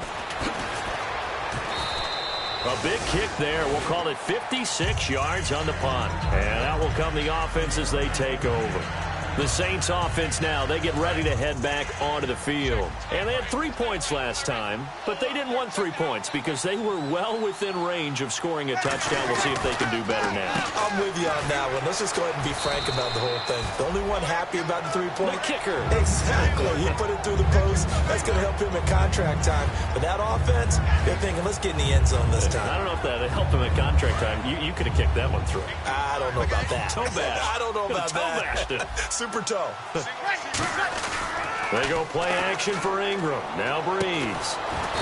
Speaker 2: A big kick there. We'll call it 56 yards on the punt. And out will come the offense as they take over. The Saints offense now, they get ready to head back onto the field. And they had 3 points last time, but they didn't want 3 points because they were well within range of scoring a touchdown. We'll see if they can do better now.
Speaker 3: I'm with you on that one. Let's just go ahead and be frank about the whole thing. The only one happy about the 3-point?
Speaker 2: The kicker.
Speaker 3: Exactly. He put it through the post. That's going to help him at contract time. But that offense, they're thinking, let's get in the end zone this time.
Speaker 2: I don't know if that helped him at contract time. You could have kicked that one through.
Speaker 3: I don't know about that.
Speaker 2: Toe bash.
Speaker 3: I don't know about that.
Speaker 2: Toe bashed it.
Speaker 3: Super toe.
Speaker 2: They go play action for Ingram. Now Breeze.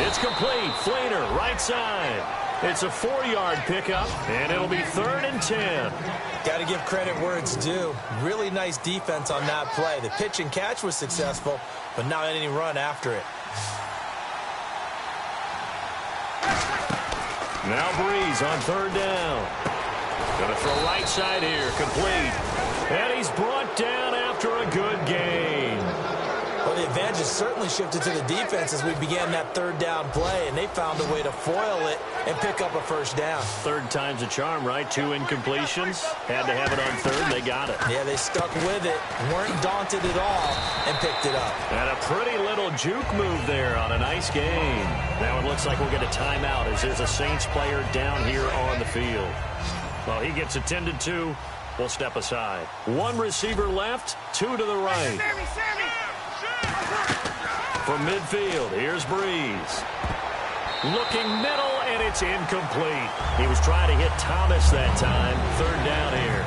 Speaker 2: It's complete. Flaner, right side. It's a 4-yard pickup, and it'll be 3rd and 10.
Speaker 3: Got to give credit where it's due. Really nice defense on that play. The pitch and catch was successful, but not any run after it.
Speaker 2: Now Breeze on third down. Going to throw right side here, complete. And he's brought down after a good gain.
Speaker 3: Well, the advantage has certainly shifted to the defense as we began that third down play, and they found a way to foil it and pick up a first down.
Speaker 2: Third time's a charm, right? 2 incompletions. Had to have it on third. They got it.
Speaker 3: Yeah, they stuck with it, weren't daunted at all, and picked it up.
Speaker 2: And a pretty little juke move there on a nice gain. Now it looks like we'll get a timeout as there's a Saints player down here on the field. Well, he gets attended to. We'll step aside. 1 receiver left, 2 to the right. From midfield, here's Breeze. Looking middle, and it's incomplete. He was trying to hit Thomas that time. Third down here.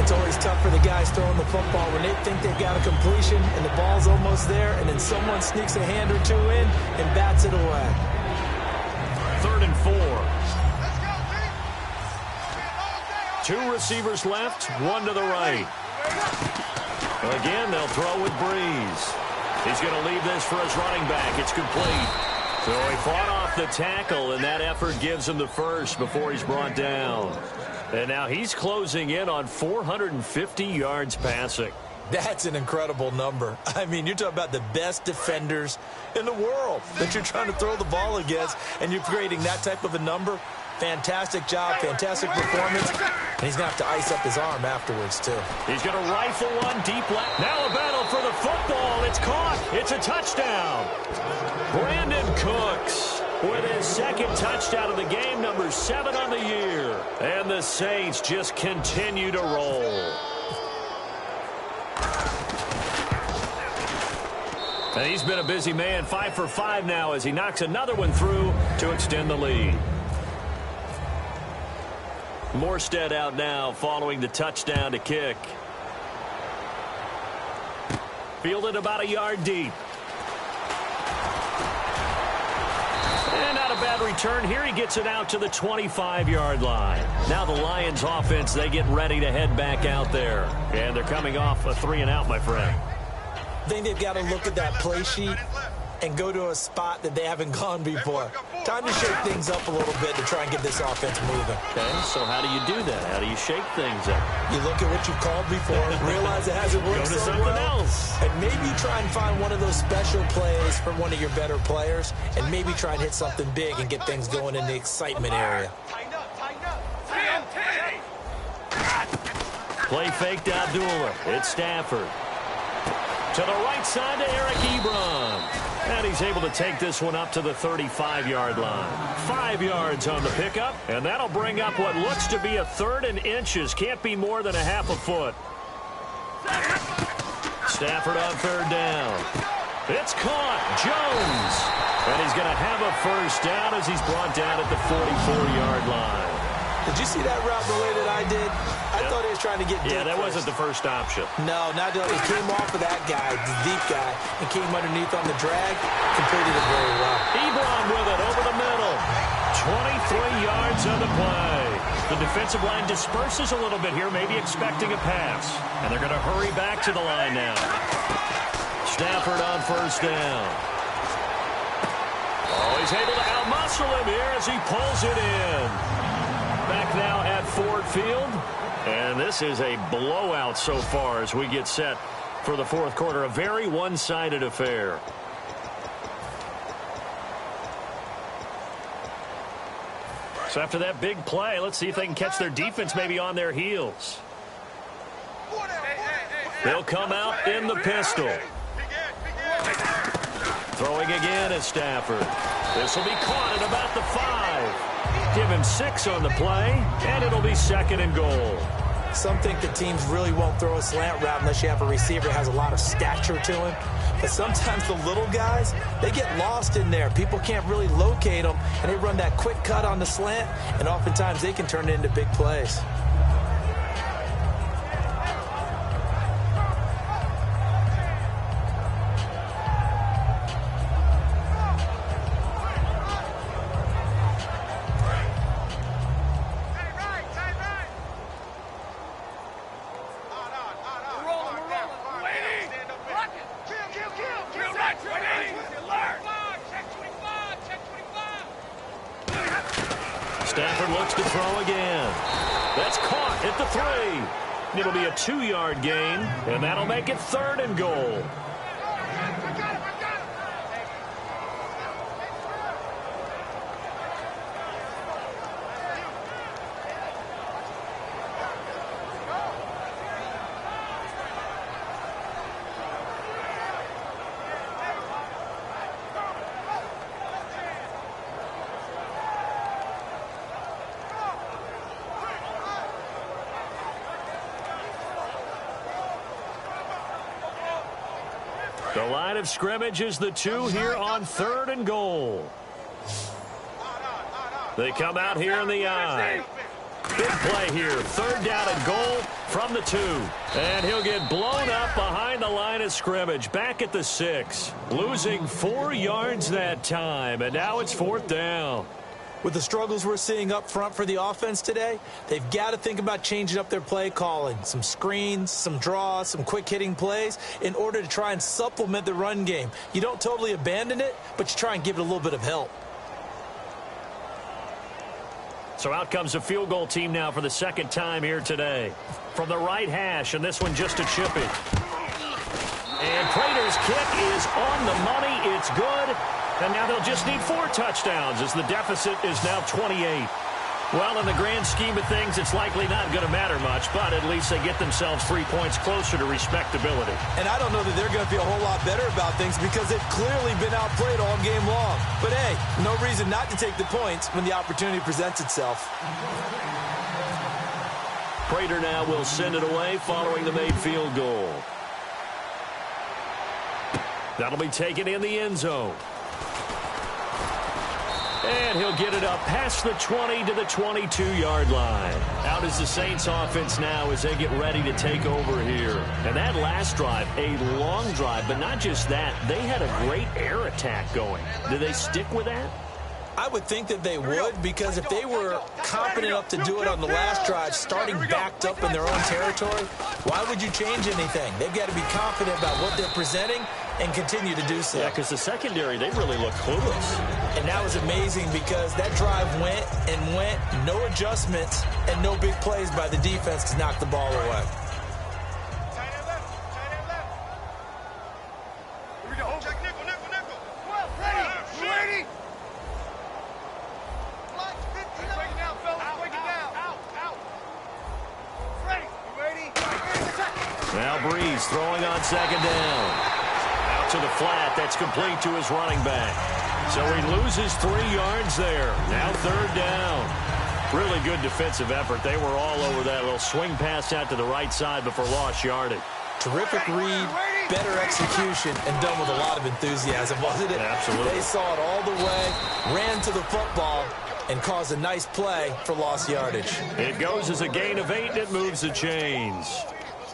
Speaker 3: It's always tough for the guys throwing the football when they think they've got a completion and the ball's almost there, and then someone sneaks a hand or 2 in and bats it away.
Speaker 2: 3rd and 4. 2 receivers left, 1 to the right. Again, they'll throw with Breeze. He's going to leave this for his running back. It's complete. So he fought off the tackle, and that effort gives him the first before he's brought down. And now he's closing in on 450 yards passing.
Speaker 3: That's an incredible number. I mean, you're talking about the best defenders in the world that you're trying to throw the ball against, and you're creating that type of a number. Fantastic job, fantastic performance. And he's going to have to ice up his arm afterwards, too.
Speaker 2: He's going to rifle one deep left. Now a battle for the football. It's caught. It's a touchdown. Brandon Cooks with his 2nd touchdown of the game, number 7 on the year. And the Saints just continue to roll. And he's been a busy man, 5 for 5 now as he knocks another one through to extend the lead. Morstead out now following the touchdown to kick. Fielded about a yard deep. And not a bad return here. He gets it out to the 25-yard line. Now the Lions offense, they get ready to head back out there. And they're coming off a 3-and-out, my friend.
Speaker 3: I think they've got to look at that play sheet and go to a spot that they haven't gone before. Time to shake things up a little bit to try and get this offense moving.
Speaker 2: Okay, so how do you do that? How do you shake things up?
Speaker 3: You look at what you've called before, realize it hasn't worked
Speaker 2: Go to
Speaker 3: so
Speaker 2: something
Speaker 3: well,
Speaker 2: else.
Speaker 3: and maybe try and find one of those special plays from one of your better players, and maybe try and hit something big and get things going in the excitement area.
Speaker 2: Play fake to Abdullah. It's Stafford. To the right side to Eric Ebron. And he's able to take this one up to the 35-yard line. 5 yards on the pickup, and that'll bring up what looks to be a 3rd and inches. Can't be more than a half a foot. Stafford on 3rd down. It's caught. Jones. And he's going to have a first down as he's brought down at the 44-yard line.
Speaker 3: Did you see that route the way that I did? I thought he was trying to get deep.
Speaker 2: Yeah, that
Speaker 3: first.
Speaker 2: wasn't the first option.
Speaker 3: No, not until he came off of that guy, the deep guy, and came underneath on the drag. Completed it very well.
Speaker 2: Ebron with it over the middle. 23 yards on the play. The defensive line disperses a little bit here, maybe expecting a pass. And they're going to hurry back to the line now. Stafford on first down. Oh, he's able to outmuscle him here as he pulls it in. Back now at Ford Field. And this is a blowout so far as we get set for the 4th quarter. A very one-sided affair. So after that big play, let's see if they can catch their defense maybe on their heels. They'll come out in the pistol. Throwing again is Stafford. This will be caught at about the 5. Give him 6 on the play, and it'll be 2nd and goal.
Speaker 3: Some think the teams really won't throw a slant route unless you have a receiver that has a lot of stature to him. But sometimes the little guys, they get lost in there. People can't really locate them, and they run that quick cut on the slant, and oftentimes they can turn it into big plays.
Speaker 2: Stafford looks to throw again. That's caught at the 3. It'll be a 2-yard gain, and that'll make it 3rd and goal. The line of scrimmage is the 2 here on 3rd and goal. They come out here in the I. Big play here. 3rd down and goal from the 2. And he'll get blown up behind the line of scrimmage. Back at the 6. Losing 4 yards that time. And now it's 4th down.
Speaker 3: With the struggles we're seeing up front for the offense today, they've got to think about changing up their play calling. Some screens, some draws, some quick-hitting plays in order to try and supplement the run game. You don't totally abandon it, but you try and give it a little bit of help.
Speaker 2: So out comes a field goal team now for the 2nd time here today. From the right hash, and this one just a chippy. And Prater's kick is on the money. It's good. And now they'll just need 4 touchdowns as the deficit is now 28. Well, in the grand scheme of things, it's likely not going to matter much, but at least they get themselves 3 points closer to respectability.
Speaker 3: And I don't know that they're going to feel a whole lot better about things because they've clearly been outplayed all game long. But, hey, no reason not to take the points when the opportunity presents itself.
Speaker 2: Prater now will send it away following the made field goal. That'll be taken in the end zone. And he'll get it up past the 20 to the 22-yard line. Out is the Saints offense now as they get ready to take over here. And that last drive, a long drive, but not just that. They had a great air attack going. Do they stick with that?
Speaker 3: I would think that they would, because if they were confident enough to do it on the last drive, starting backed up in their own territory, why would you change anything? They've got to be confident about what they're presenting and continue to do so.
Speaker 2: Yeah, because the secondary, they really look clueless.
Speaker 3: And that was amazing because that drive went and went, no adjustments, and no big plays by the defense to knock the ball away.
Speaker 4: Here we go. Check nickel, nickel, nickel. Well, ready. Break it down, fellas. Break it down. Out. Ready. You ready?
Speaker 2: Now Breeze throwing on 2nd down. Out to the flat. That's complete to his running back. So he loses 3 yards there. Now 3rd down. Really good defensive effort. They were all over that little swing pass out to the right side before lost yardage.
Speaker 3: Terrific read, better execution, and done with a lot of enthusiasm, wasn't it?
Speaker 2: Absolutely.
Speaker 3: They saw it all the way, ran to the football, and caused a nice play for lost yardage.
Speaker 2: It goes as a gain of 8, and it moves the chains.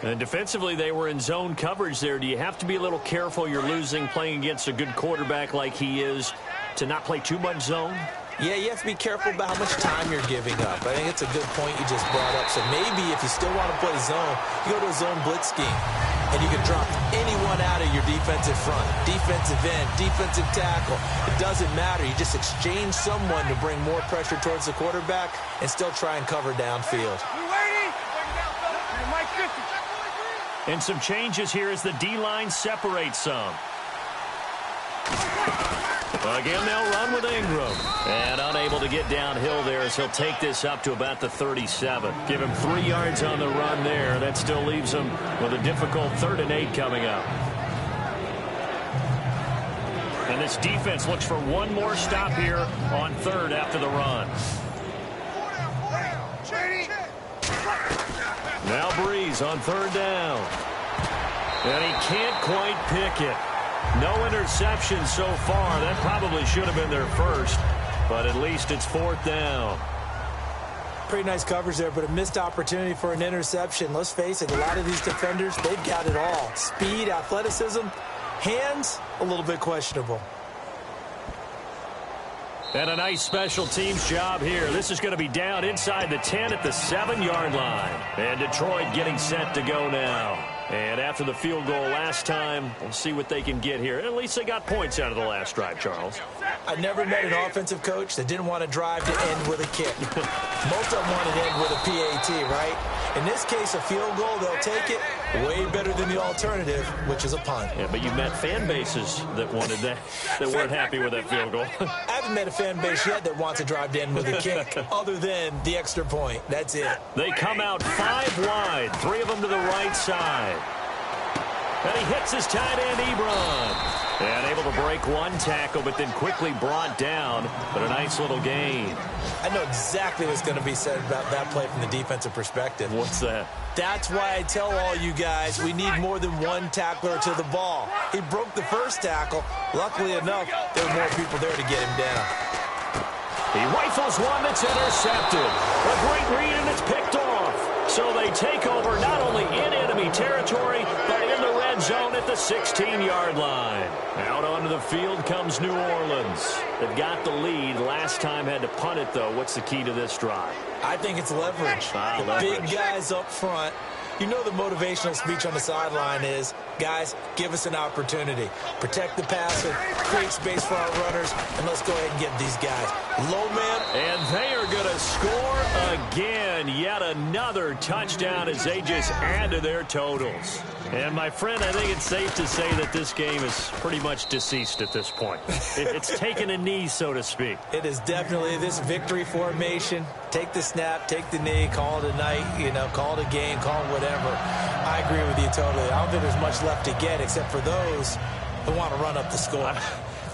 Speaker 2: And defensively, they were in zone coverage there. Do you have to be a little careful? You're losing, playing against a good quarterback like he is, to not play too much zone?
Speaker 3: Yeah, you have to be careful about how much time you're giving up. I think it's a good point you just brought up. So maybe if you still want to play zone, you go to a zone blitz scheme. And you can drop anyone out of your defensive front, defensive end, defensive tackle. It doesn't matter. You just exchange someone to bring more pressure towards the quarterback and still try and cover downfield.
Speaker 4: You waiting? Mike Christian.
Speaker 2: And some changes here as the D-line separates some. Again, they'll run with Ingram. And unable to get downhill there as he'll take this up to about the 37. Give him 3 yards on the run there. That still leaves him with a difficult 3rd and 8 coming up. And this defense looks for one more stop here on 3rd after the run. Now Breeze on 3rd down. And he can't quite pick it. No interception so far. That probably should have been their first, but at least it's 4th down.
Speaker 3: Pretty nice coverage there, but a missed opportunity for an interception. Let's face it, a lot of these defenders, they've got it all. Speed, athleticism, hands, a little bit questionable.
Speaker 2: And a nice special teams job here. This is going to be down inside the 10 at the 7-yard line. And Detroit getting set to go now. And after the field goal last time, we'll see what they can get here. At least they got points out of the last drive, Charles.
Speaker 3: I never met an offensive coach that didn't want to drive to end with a kick. Most of them want to end with a PAT, right? In this case, a field goal, they'll take it way better than the alternative, which is a punt.
Speaker 2: Yeah, but you met fan bases that wanted that weren't happy with that field goal.
Speaker 3: I haven't met a fan base yet that wants to drive to end with a kick other than the extra point. That's it.
Speaker 2: They come out 5 wide, 3 of them to the right side. And he hits his tight end, Ebron. And able to break one tackle, but then quickly brought down. But a nice little gain.
Speaker 3: I know exactly what's going to be said about that play from the defensive perspective.
Speaker 2: What's that?
Speaker 3: That's why I tell all you guys we need more than one tackler to the ball. He broke the first tackle. Luckily enough, there were more people there to get him down.
Speaker 2: He rifles one that's intercepted. A great read, and it's picked off. So they take over not only in enemy territory, but in the red zone at the 16-yard line. Out onto the field comes New Orleans. They've got the lead. Last time had to punt it, though. What's the key to this drive?
Speaker 3: I think it's leverage. Big guys up front. You know the motivational speech on the sideline is, guys, give us an opportunity. Protect the passer, create space for our runners, and let's go ahead and get these guys. Low man.
Speaker 2: And they are going to score again. Yet another touchdown as they just add to their totals. And, my friend, I think it's safe to say that this game is pretty much deceased at this point. It's taken a knee, so to speak.
Speaker 3: It is definitely this victory formation. Take the snap, take the knee, call it a night, call it a game, call it whatever. I agree with you totally. I don't think there's much left to get except for those who want to run up the score.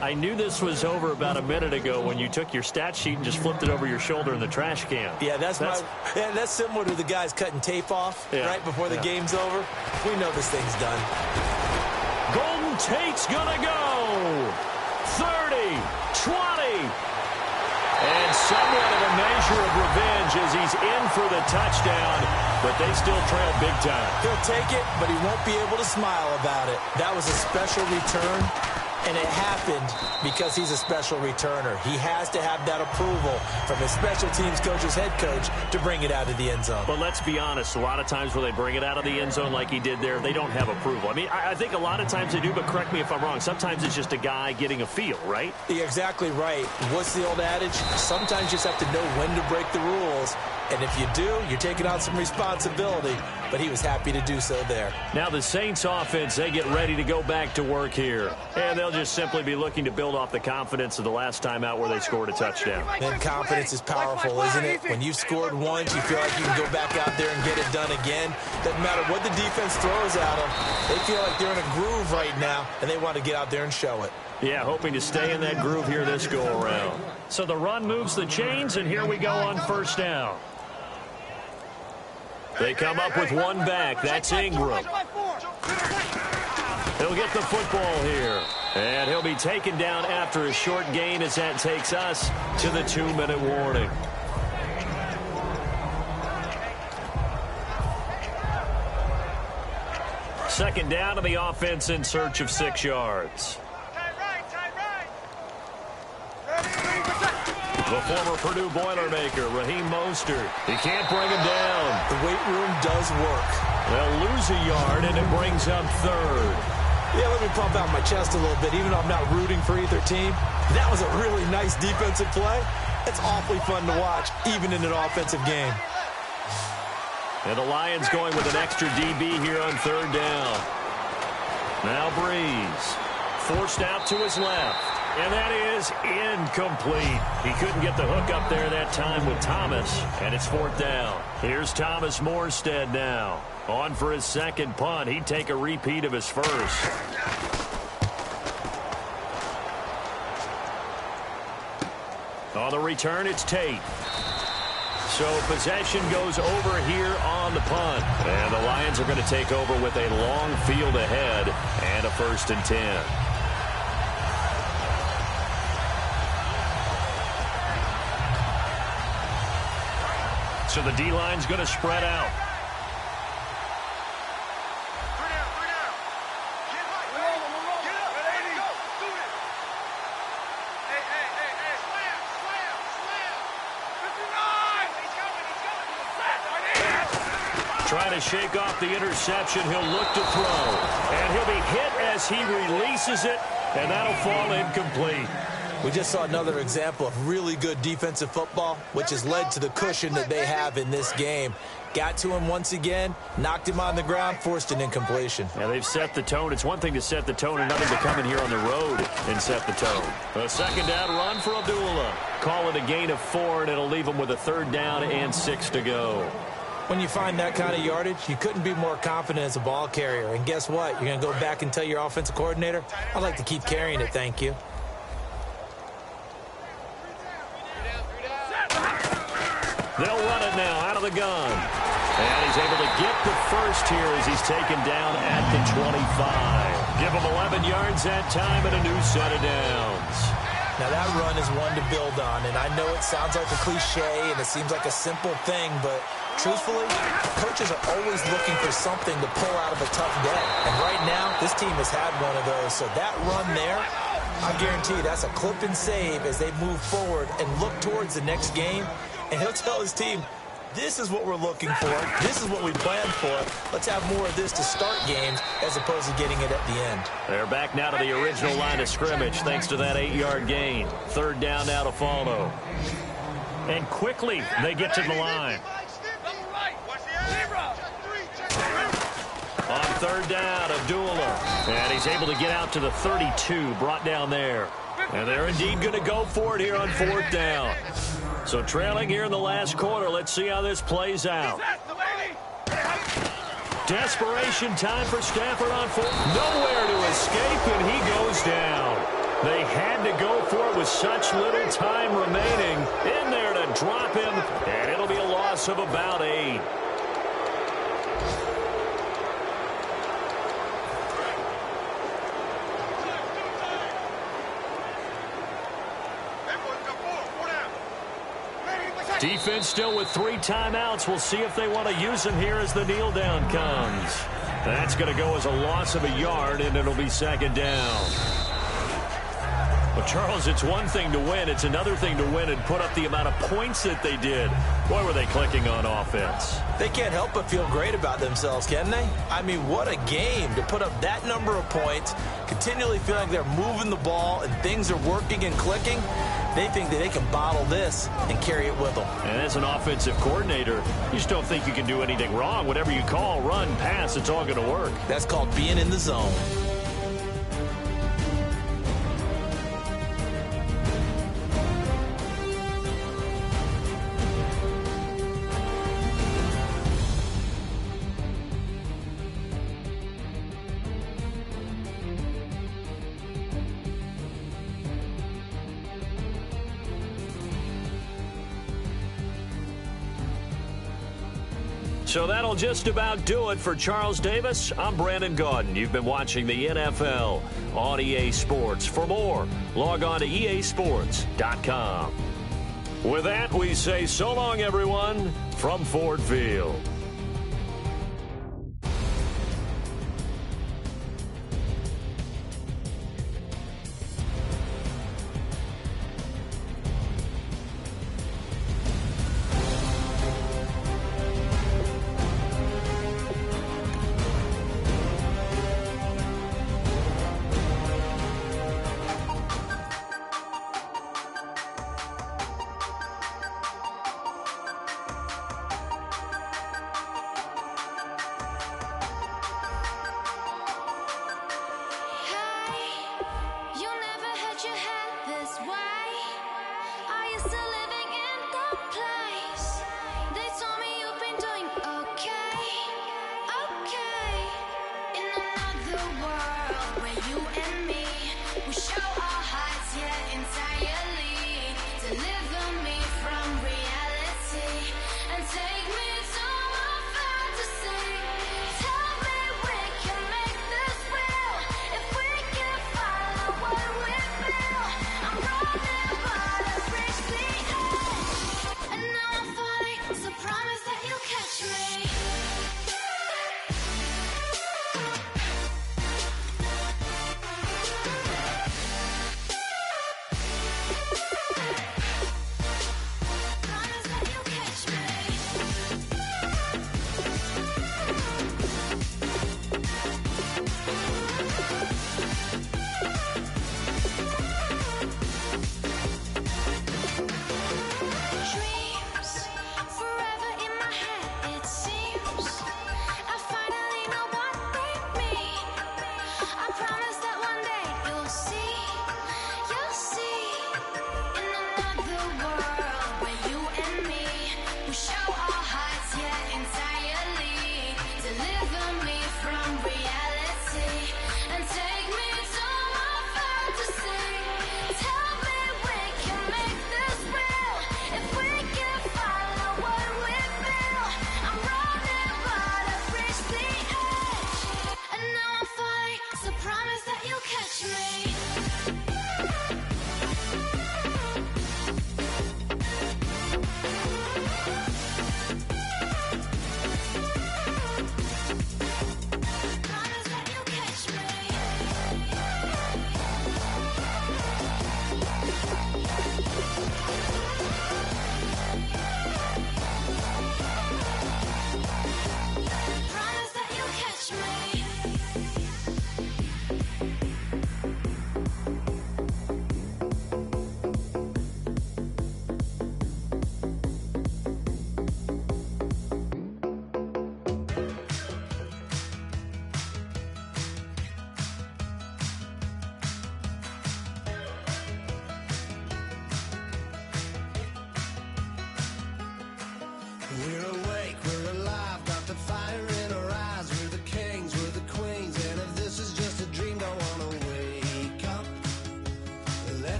Speaker 2: I knew this was over about a minute ago when you took your stat sheet and just flipped it over your shoulder in the trash can.
Speaker 3: Yeah, that's similar to the guys cutting tape off right before the game's over. We know this thing's done.
Speaker 2: Golden Tate's gonna go. 30, 20. And somewhat of a measure of revenge as he's in for the touchdown, but they still trail big time.
Speaker 3: He'll take it, but he won't be able to smile about it. That was a special return. And it happened because he's a special returner. He has to have that approval from his special teams coach's head coach to bring it out of the end zone.
Speaker 2: But let's be honest, a lot of times when they bring it out of the end zone like he did there, they don't have approval. I mean, I think a lot of times they do, but correct me if I'm wrong. Sometimes it's just a guy getting a feel, right?
Speaker 3: You're exactly right. What's the old adage? Sometimes you just have to know when to break the rules. And if you do, you're taking on some responsibility. But he was happy to do so there.
Speaker 2: Now the Saints offense, they get ready to go back to work here. And they'll just simply be looking to build off the confidence of the last time out where they scored a touchdown.
Speaker 3: And confidence is powerful, isn't it? When you've scored once, you feel like you can go back out there and get it done again. Doesn't matter what the defense throws at them. They feel like they're in a groove right now, and they want to get out there and show it.
Speaker 2: Yeah, hoping to stay in that groove here this go-around. So the run moves the chains, and here we go on first down. They come up with one back. That's Ingram. He'll get the football here. And he'll be taken down after a short gain as that takes us to the 2-minute warning. Second down to the offense in search of 6 yards. The former Purdue Boilermaker, Raheem Mostert. He can't bring him down.
Speaker 3: The weight room does work.
Speaker 2: They'll lose a yard, and it brings up 3rd.
Speaker 3: Yeah, let me pump out my chest a little bit, even though I'm not rooting for either team. That was a really nice defensive play. It's awfully fun to watch, even in an offensive game.
Speaker 2: And the Lions going with an extra DB here on 3rd down. Now Breeze. Forced out to his left. And that is incomplete. He couldn't get the hook up there that time with Thomas. And it's 4th down. Here's Thomas Morstead now. On for his second punt. He'd take a repeat of his first. On the return, it's Tate. So possession goes over here on the punt. And the Lions are going to take over with a long field ahead and a 1st and 10. So the D-line's going to spread out. Trying to shake off the interception. He'll look to throw. And he'll be hit as he releases it, and that'll fall incomplete.
Speaker 3: We just saw another example of really good defensive football, which has led to the cushion that they have in this game. Got to him once again, knocked him on the ground, forced an incompletion.
Speaker 2: Yeah, they've set the tone. It's one thing to set the tone, another to come in here on the road and set the tone. A second down run for Abdullah. Call it a gain of 4, and it'll leave him with a third down and 6 to go.
Speaker 3: When you find that kind of yardage, you couldn't be more confident as a ball carrier. And guess what? You're going to go back and tell your offensive coordinator, I'd like to keep carrying it, thank you.
Speaker 2: They'll run it now out of the gun. And he's able to get the first here as he's taken down at the 25. Give him 11 yards that time and a new set of downs.
Speaker 3: Now that run is one to build on, and I know it sounds like a cliche and it seems like a simple thing, but truthfully, coaches are always looking for something to pull out of a tough day. And right now, this team has had one of those. So that run there, I guarantee you that's a clip and save as they move forward and look towards the next game. And he'll tell his team, this is what we're looking for. This is what we planned for. Let's have more of this to start games as opposed to getting it at the end.
Speaker 2: They're back now to the original line of scrimmage thanks to that 8-yard gain. Third down now to follow. And quickly they get to the line. On third down, Abdullah. And he's able to get out to the 32, brought down there. And they're indeed going to go for it here on fourth down. So trailing here in the last quarter. Let's see how this plays out. Desperation time for Stafford on fourth. Nowhere to escape, and he goes down. They had to go for it with such little time remaining. In there to drop him, and it'll be a loss of about 8. Defense still with 3 timeouts. We'll see if they want to use them here as the kneel down comes. That's going to go as a loss of a yard, and it'll be second down. Well, Charles, it's one thing to win. It's another thing to win and put up the amount of points that they did. Boy, were they clicking on offense.
Speaker 3: They can't help but feel great about themselves, can they? I mean, what a game to put up that number of points, continually feel like they're moving the ball and things are working and clicking. They think that they can bottle this and carry it with them.
Speaker 2: And as an offensive coordinator, you just don't think you can do anything wrong. Whatever you call, run, pass, it's all going to work.
Speaker 3: That's called being in the zone.
Speaker 2: So that'll just about do it for Charles Davis. I'm Brandon Gaudin. You've been watching the NFL on EA Sports. For more, log on to easports.com. With that, we say so long, everyone, from Ford Field.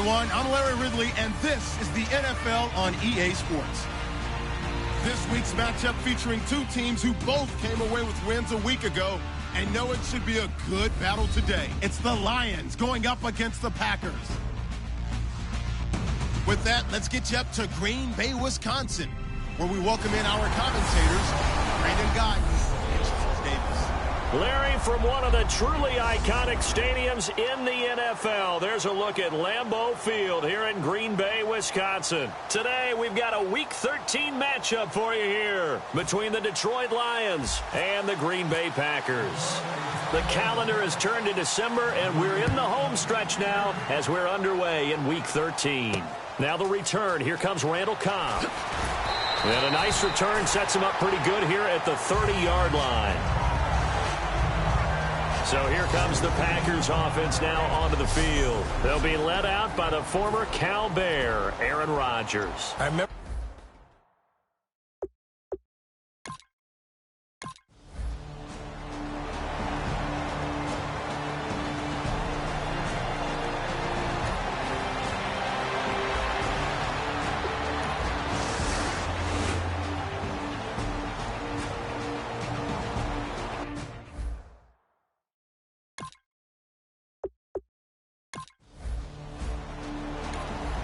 Speaker 1: everyone. I'm Larry Ridley, and this is the NFL on EA Sports. This week's matchup featuring two teams who both came away with wins a week ago and know it should be a good battle today. It's the Lions going up against the Packers. With that, let's get you up to Green Bay, Wisconsin, where we welcome in our commentators, Brandon Guyton and Charles Davis.
Speaker 2: Larry, from one of the truly iconic stadiums in the NFL, there's a look at Lambeau Field here in Green Bay, Wisconsin. Today, we've got a Week 13 matchup for you here between the Detroit Lions and the Green Bay Packers. The calendar has turned to December, and we're in the home stretch now as we're underway in Week 13. Now the return. Here comes Randall Cobb. And a nice return sets him up pretty good here at the 30-yard line. So here comes the Packers offense now onto the field. They'll be led out by the former Cal Bear, Aaron Rodgers.
Speaker 3: I remember.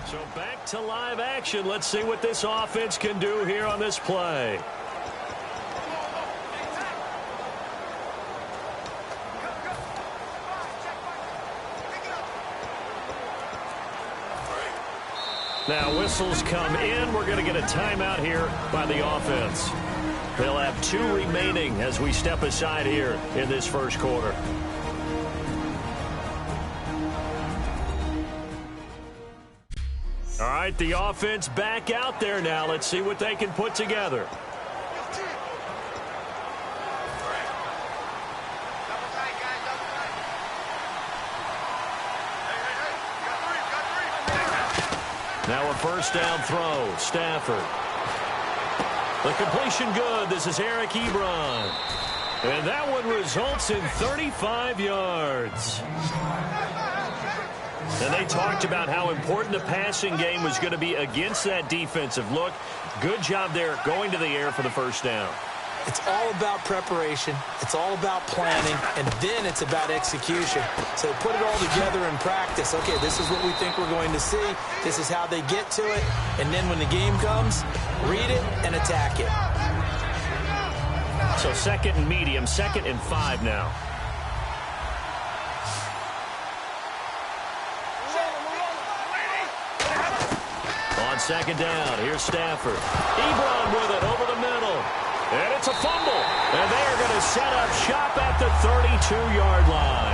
Speaker 2: So back to live action. Let's see what this offense can do here on this play. Now whistles come in. We're going to get a timeout here by the offense. They'll have 2 remaining as we step aside here in this first quarter. All right, the offense back out there now. Let's see what they can put together. Now a first down throw. Stafford. The completion good. This is Eric Ebron. And that one results in 35 yards. And they talked about how important the passing game was going to be against that defensive look. Good job there going to the air for the first down.
Speaker 3: It's all about preparation. It's all about planning. And then it's about execution. So put it all together in practice. Okay, this is what we think we're going to see. This is how they get to it. And then when the game comes, read it and attack it.
Speaker 2: So second and medium, 2nd and 5 now. On second down, here's Stafford. Ebron with it over the middle. And it's a fumble. And they are going to set up shop at the 32-yard line.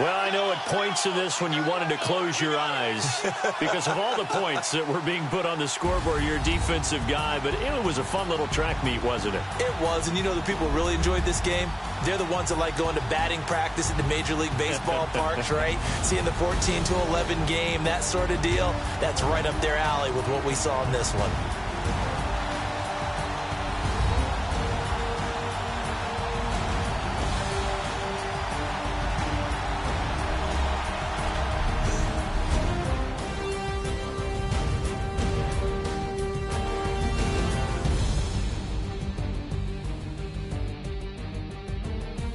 Speaker 2: Well, I know at points in this when you wanted to close your eyes because of all the points that were being put on the scoreboard. You're a defensive guy, but it was a fun little track meet, wasn't it?
Speaker 3: It was, and you know the people who really enjoyed this game? They're the ones that like going to batting practice at the Major League Baseball parks, right? Seeing the 14-11 game, that sort of deal. That's right up their alley with what we saw in this one.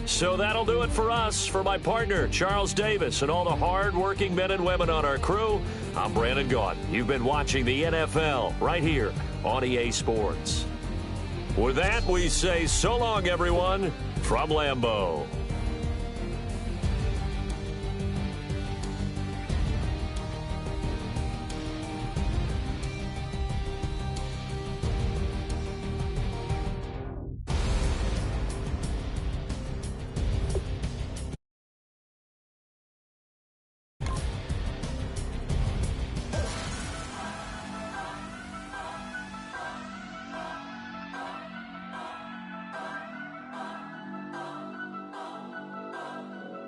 Speaker 2: So that'll do it for us. For my partner, Charles Davis, and all the hard-working men and women on our crew, I'm Brandon Gaunt. You've been watching the NFL right here on EA Sports. With that, we say so long, everyone, from Lambeau.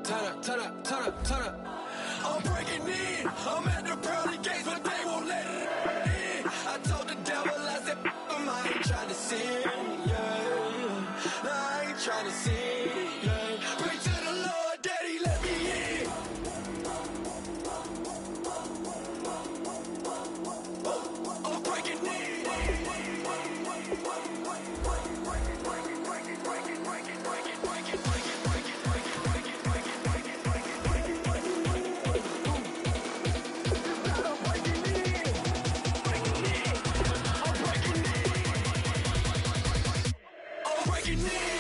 Speaker 5: turn up. I'm breaking in. I'm at the pearly gates, but they won't let it in. I told the devil, I said, I ain't trying to sin, yeah. I ain't trying to sin, yeah. Pray to the Lord, Daddy, let me in. I'm breaking in. I'm breaking in.